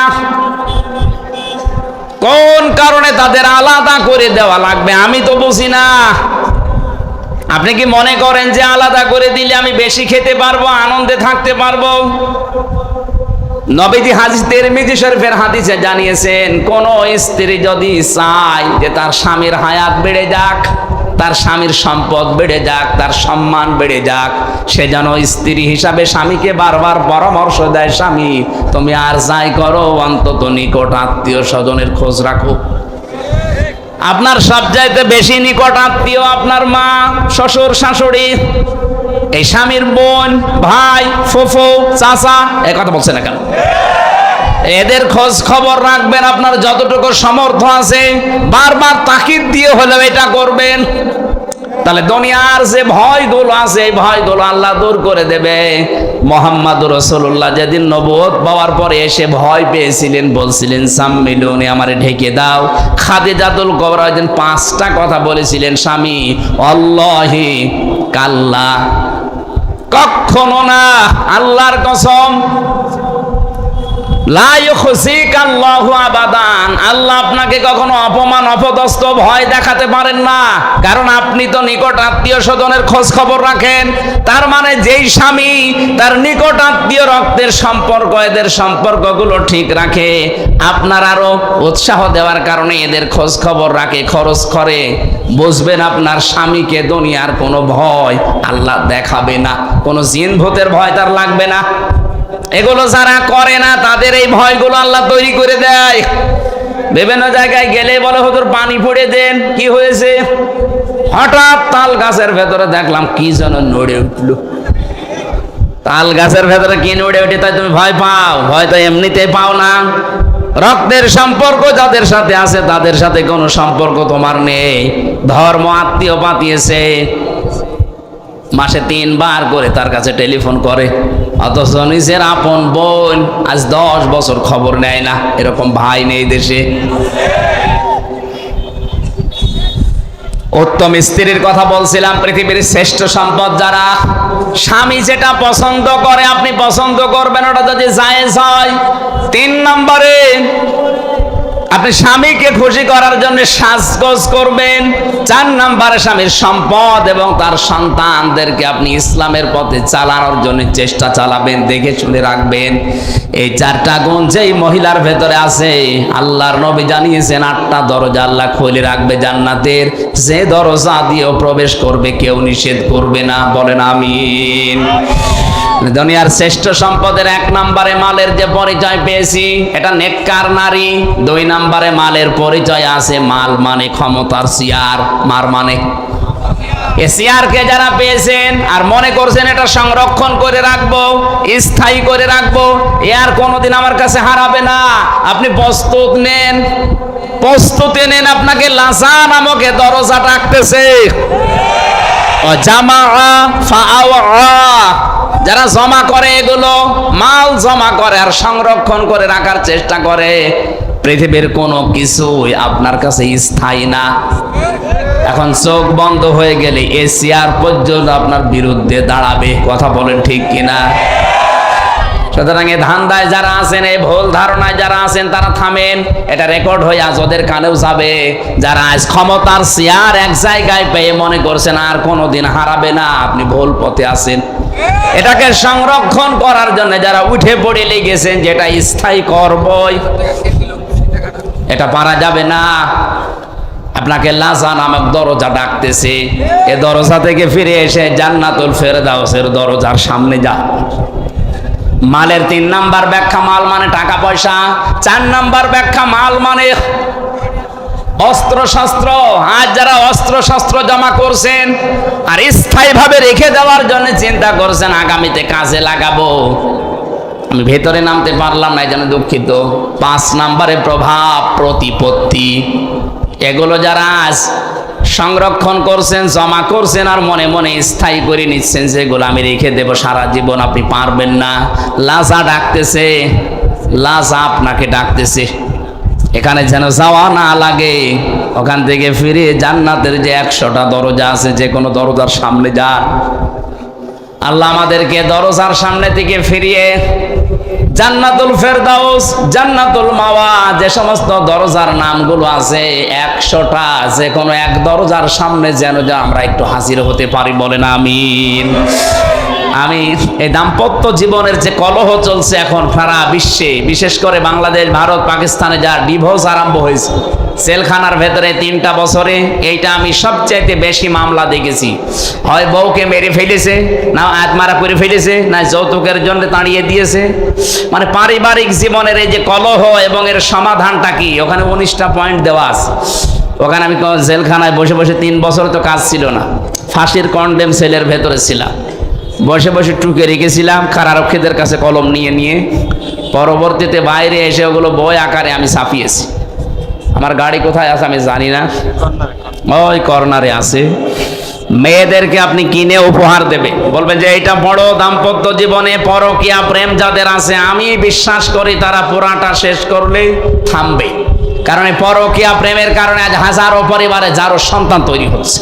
কোন কারণে তাদের আলাদা করে দেওয়া লাগবে আমি তো বুঝি না। আপনি কি মনে করেন যে আলাদা করে দিলে আমি বেশি খেতে পারবো, আনন্দে থাকতে পারবো? নবীজি হাদিস তিরমিজি শরীফের হাদিসে জানিয়েছেন, কোন স্ত্রী যদি চায় যে তার স্বামীর হায়াত বেড়ে যাক, তার স্বামীর সম্পদ বেড়ে যাক, তার সম্মান বেড়ে যাক, সে যেন স্ত্রী হিসাবে স্বামীকে বারবার পরামর্শ দেয়, স্বামী তুমি আর যাই করো অন্তত নিকট আত্মীয় স্বজনের খোঁজ রাখো। আপনার সবচাইতে বেশি নিকট আত্মীয় আপনার মা, শ্বশুর, শাশুড়ি, এই স্বামীর বোন, ভাই, ফুফু, চাচা, এই কথা বলছে না কেন? এদের খোঁজ খবর রাখবেন আপনার যতটুকু সামর্থ্য আছে, বারবার তাকিদ দিয়ে হলেও এটা করবেন। তাহলে দুনিয়ার যে ভয়গুলো আছে, এই ভয়গুলো আল্লাহ দূর করে দেবে। মুহাম্মদুর রাসূলুল্লাহ যেদিন নবুয়ত পাওয়ার পরে এসে ভয় পেয়েছিলেন, বলছিলেন সাম্মিলুনি, আমারে ঢেকে দাও। খাদিজাতুল কুবরা ওইদিন 5টা কথা বলেছিলেন, স্বামী আল্লাহি কাল্লা, কখনো না, আল্লাহর কসম, লা ইউখজিক আল্লাহু আবাদান, আল্লাহ আপনাকে কখনো অপমান, অপদস্থ, ভয় দেখাতে পারেন না। কারণ আপনি তো নিকট আত্মীয় স্বজনের খোঁজ খবর রাখেন। তার মানে যেই স্বামী তার নিকট আত্মীয় রক্তের সম্পর্ক, এদের সম্পর্কগুলো ঠিক রাখে, আপনার আরো উৎসাহ দেওয়ার কারণে এদের খোঁজ খবর রাখে, খরচ করে, বুঝবেন আপনার স্বামীকে দুনিয়ার কোনো ভয় আল্লাহ দেখাবে না, কোনো জিন ভূতের ভয় তার লাগবে না। এগুলো যারা করে না তাদের এই ভয়গুলো আল্লাহ তৈরি করে দেয়। বিভিন্ন জায়গায় গেলে বলে হুজুর পানি পড়ে দেন, কি হয়েছে? হঠাৎ তাল গাছের ভেতরে দেখলাম কি যেন নড়ে উঠল। তাল গাছের ভেতরে কি নড়ে উঠে তাই তুমি ভয় পাও? ভয় তো এমনিতে পাও না। রক্তের সম্পর্ক যাদের সাথে আছে তাদের সাথে কোনো সম্পর্ক তোমার নেই। ধর্ম আত্মীয় পাতিয়েছে, মাসে 3 বার করে তার কাছে টেলিফোন করে, অথচ নিজের আপন বোন আজ 10 বছর খবর নেয় না। এরকম ভাই নেই দেশে। উত্তম স্ত্রীর কথা বলছিলাম, পৃথিবীর শ্রেষ্ঠ সম্পদ যারা, স্বামী যেটা পছন্দ করে আপনি পছন্দ করবেন, ওটা যদি জায়েজ হয়। 3 নম্বরে আপনি স্বামীকে খুশি করার জন্য সাজগোজ করবেন। 4 নম্বরে স্বামীর সম্পদ এবং তার সন্তানদেরকে আপনি ইসলামের পথে চালানোর জন্য চেষ্টা চালাবেন, দেখে শুনে রাখবেন। এই 4টা গুণ যেই মহিলার ভেতরে আছে, আল্লাহর নবী জানিয়েছেন 8টা দরজা আল্লাহ খুলে রাখবে জান্নাতের, যে দরজা দিয়েও প্রবেশ করবে কেউ নিষেধ করবে না, বলেন আমিন। দুনিয়ার শ্রেষ্ঠ সম্পদের 1 নম্বরে মালের যে পরিচয় পেয়েছি, এটা নেককার নারী। 2 নম্বরে মালের পরিচয় আছে, মাল মানে ক্ষমতার চেয়ার, মার মানে এ চেয়ারকে যারা পেয়েছেন আর মনে করছেন এটা সংরক্ষণ করে রাখবো, স্থায়ী করে রাখবো, এ আর কোনোদিন আমার কাছে হারাবে না। আপনি প্রস্তুত নেন, প্রস্তুতি নেন, আপনাকে লাসা নামক দরজা ডাকতেছে। জামা ফাআওয়া, যারা জমা করে, এগুলো মাল জমা করে আর সংরক্ষণ করে রাখার চেষ্টা করে, পৃথিবীর কোনো কিছুই আপনার কাছে স্থায়ী না। এখন চোখ বন্ধ হয়ে গেলে এ চেয়ার পর্যন্ত আপনার বিরুদ্ধে দাঁড়াবে। কথা বলেন ঠিক কিনা? সুতরাং এই ধান্দায় যারা আছেন, এই ভুল ধারণায় যারা আছেন, তারা থামেন। এটা রেকর্ড হয়ে আজ ওদের কানেও যাবে। যারা আজ ক্ষমতার চেয়ার এক জায়গায় পেয়ে মনে করছেন আর কোনোদিন হারাবে না, আপনি ভুল পথে আছেন। এটাকে সংরক্ষণ করার জন্য যারা উঠে পড়ে লেগেছেন, যেটা স্থায়ী করবই, এটা পারা যাবে না। আপনাকে লাজা নামক দরজা ডাকতেছে, এ দরজা থেকে ফিরে এসে জান্নাতুল ফেরদাউসের দরজার সামনে যা। মালের 3 নাম্বার ব্যাখ্যা মাল মানে টাকা পয়সা, 4 নাম্বার ব্যাখ্যা মাল মানে অস্ত্র শস্ত্র। আজ যারা অস্ত্র শস্ত্র জমা করছেন আর স্থায়ীভাবে রেখে দেওয়ার জন্য চিন্তা করছেন আগামীতে কাজে লাগাবো, আমি ভেতরে নামতে পারলাম না, এই জন্য দুঃখিত। 5 নাম্বারে প্রভাব প্রতিপত্তি। এগুলো যারা আজ সংরক্ষণ করছেন, জমা করছেন আর মনে মনে স্থায়ী করে নিচ্ছেন যেগুলো আমি রেখে দেব সারা জীবন, আপনি পারবেন না। লাজা ডাকতেছে, লাজা আপনাকে ডাকতেছে। এখানে যেন যাওয়া না লাগে, ওখান থেকে ফিরে জান্নাতের যে 100টা দরজা আছে, যে কোনো দরজার সামনে যান। আল্লাহ আমাদেরকে দরজার সামনে থেকে ফিরিয়ে জান্নাতুল ফেরদাউস, জান্নাতুল মাওয়া, যে সমস্ত দরজার নামগুলো আছে 100টা, যে কোনো এক দরজার সামনে যেন আমরা একটু হাজির হতে পারি। বলেন আমিন। আমি এই দাম্পত্য জীবনের যে কলহ চলছে এখন সারা বিশ্বে, বিশেষ করে বাংলাদেশ, ভারত, পাকিস্তানে যা ডিভোর্স আরম্ভ হয়েছে জেলখানার ভেতরে 3টা বছরে, এইটা আমি সবচাইতে বেশি মামলা দেখেছি। হয় বউকে মেরে ফেলেছে, না আত্মারা করে ফেলেছে, না যৌতুকের জন্য তাড়িয়ে দিয়েছে। মানে পারিবারিক জীবনের এই যে কলহ এবং এর সমাধানটা কি, ওখানে 19টা পয়েন্ট দেওয়া আছে। ওখানে আমি জেলখানায় বসে বসে 3 বছর তো কাজ ছিল না, ফাঁসির কন্ডেম সেলের ভেতরে ছিলাম, বসে বসে টুকে রেখেছিলাম কারারক্ষীদের কাছে কলম নিয়ে নিয়ে। পরবর্তীতে বাইরে এসে ওগুলো বই আকারে আমি ছাপিয়েছি। আমার গাড়ি কোথায় আছে আমি জানি না, ওই কর্নারে আছে। মেয়েদেরকে আপনি কিনে উপহার দেবে, বলবেন যে এইটা বড় দাম্পত্য জীবনে পরকীয়া প্রেম যাদের আছে, আমি বিশ্বাস করি তারা পুরাটা শেষ করলে থামবে। কারণ এই পরকীয়া প্রেমের কারণে আজ হাজারো পরিবারে যারও সন্তান তৈরি হচ্ছে।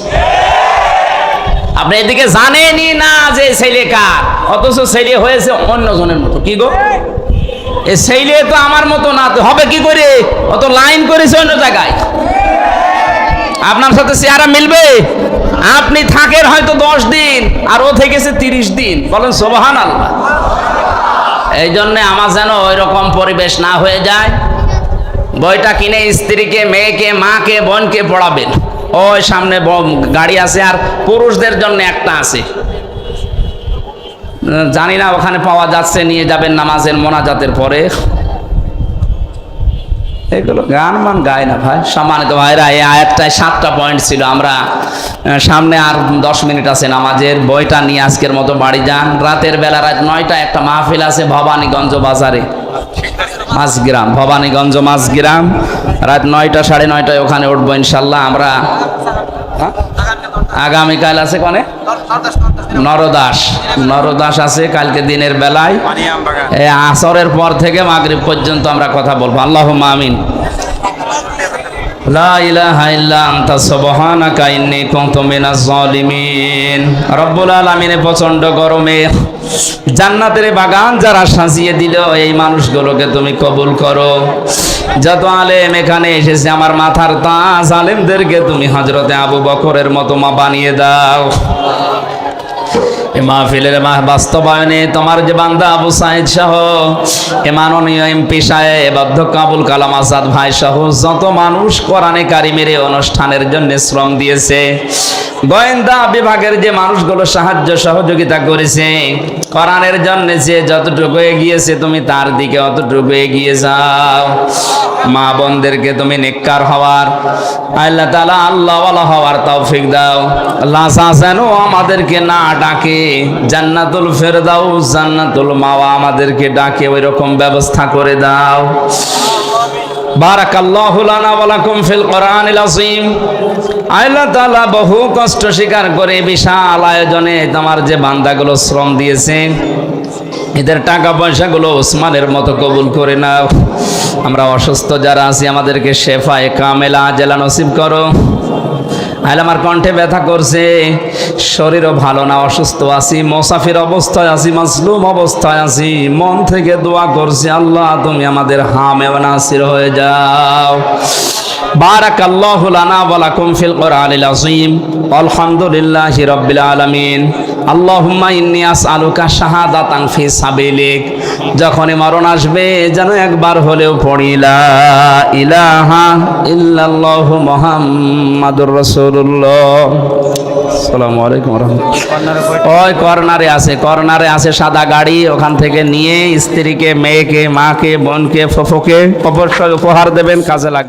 আপনি এদিকে জানেনই না যে ছেলে কার, অথচ ছেলে হয়েছে অন্যজনের মতো। কি গো, এই ছেলে তো আমার মতো না, তো হবে কি করে? অত লাইন করেছে অন্য জায়গায়, আপনার সাথে চেহারা মিলবে? আপনি থাকেন হয়তো 10 দিন আর ও থেকেছে 30 দিন। বলেন সুবহানাল্লাহ। এই জন্য আমার যেন ওই রকম পরিবেশ না হয়ে যায়। বইটা কিনে স্ত্রীকে, মেয়েকে, মাকে, বোনকে পড়াবেন। ওই সামনে গাড়ি আছে, আর পুরুষদের জন্য একটা আছে, জানি না ওখানে পাওয়া যাচ্ছে, নিয়ে যাবেন নামাজের মোনাজাতের পরে। এগুলো গান মান গায় না ভাই। সম্মানিত ভাইরা, এই আয়াতটায় 7টা পয়েন্ট ছিল। আমরা সামনে আর 10 মিনিট আছে নামাজের। বইটা নিয়ে আজকের মতো বাড়ি যান। রাতের বেলা রাত 9টায় একটা মাহফিল আছে ভবানীগঞ্জ বাজারে, মাঝগ্রাম, ভবানীগঞ্জ মাঝগ্রাম। রাত 9টা 9:30টায় ওখানে উঠবো ইনশাল্লাহ। আমরা আগামীকাল আছে কোনে নরদাস আছে কালকে দিনের বেলায়, আসরের পর থেকে মাগরিব পর্যন্ত আমরা কথা বলবো। আল্লাহুম্মা আমিন। লা ইলাহা ইল্লা আনতা সুবহানাকা ইন্নী কুনতু মিনাজ জালিমিন। রব্বুল আলামিন প্রচন্ড গরমে জান্নাতের বাগান যারা সাজিয়ে দিল, এই মানুষগুলোকে তুমি কবুল করো। যত আলেম এখানে এসেছে আমার মাথার তাজ, আলেমদেরকে তুমি হযরতে আবু বকরের মতো মা বানিয়ে দাও। মাহফিলের বাস্তবায়নে তোমার যে বান্দা আবু সাইদ সহ, এ মাননীয় এমপি সাহেব, অধ্যক্ষ আবুল কালাম আজাদ ভাই সহ যত মানুষ কোরআনে কারিমের অনুষ্ঠানের জন্য শ্রম দিয়েছে, গোয়েন্দা বিভাগের যে মানুষগুলো সাহায্য সহযোগিতা করেছে, কোরআনের জন্য যে যতটুকু এগিয়েছে তুমি তার দিকে অতটুকু এগিয়ে যাও। মা বোনদেরকে তুমি নেককার হওয়ার, আল্লাহ তাআলা আল্লাহওয়ালা হওয়ার তৌফিক দাও। আল্লাহ যেন আমাদেরকে না ডাকে জান্নাতুল ফেরদাউস, জান্নাতুল মাওয়া আমাদেরকে ডাকে, ওই রকম ব্যবস্থা করে দাও। বারাকাল্লাহু লানা ওয়া লাকুম ফিল কোরআনিল আযীম। আল্লাহ তাআলা বহু কষ্ট স্বীকার করে বিশাল আয়োজনে তোমার যে বান্দাগুলো শ্রম দিয়েছে, এদের টাকা পয়সাগুলো ওসমানের মতো কবুল করে নাও। আমরা অসুস্থ যারা আছি আমাদেরকে শেফায়ে কামেলা আজেলা নসিব করো। আইলে আমার কণ্ঠে ব্যথা করছে, শরীরও ভালো না, অসুস্থ আছি, মুসাফির অবস্থায় আছি, মাসলুম অবস্থায় আছি, মন থেকে দোয়া করছি আল্লাহ তুমি আমাদের হামে ওয়া নাসির হয়ে যাও। বারাকাল্লাহু লানা ওয়া লাকুম ফিল কোরআনিল আযীম। আলহামদুলিল্লাহি রাব্বিল আলামিন। আল্লাহুম্মা ইন্নী আসআলুকা শাহাদাতান ফি সাবিলিক। যখনই মরণ আসবে যেন একবার হলেও পড়ি লা ইলাহা ইল্লাল্লাহু মুহাম্মাদুর রাসূলুল্লাহ। আসসালামু আলাইকুম ওয়া রাহমাতুল্লাহ। ওই কর্নারে আছে সাদা গাড়ি, ওখান থেকে নিয়ে স্ত্রীকে, মেয়েকে, মাকে, বোনকে, ফুফুকে অবশ্যই উপহার দেবেন, কাজে লাগবে।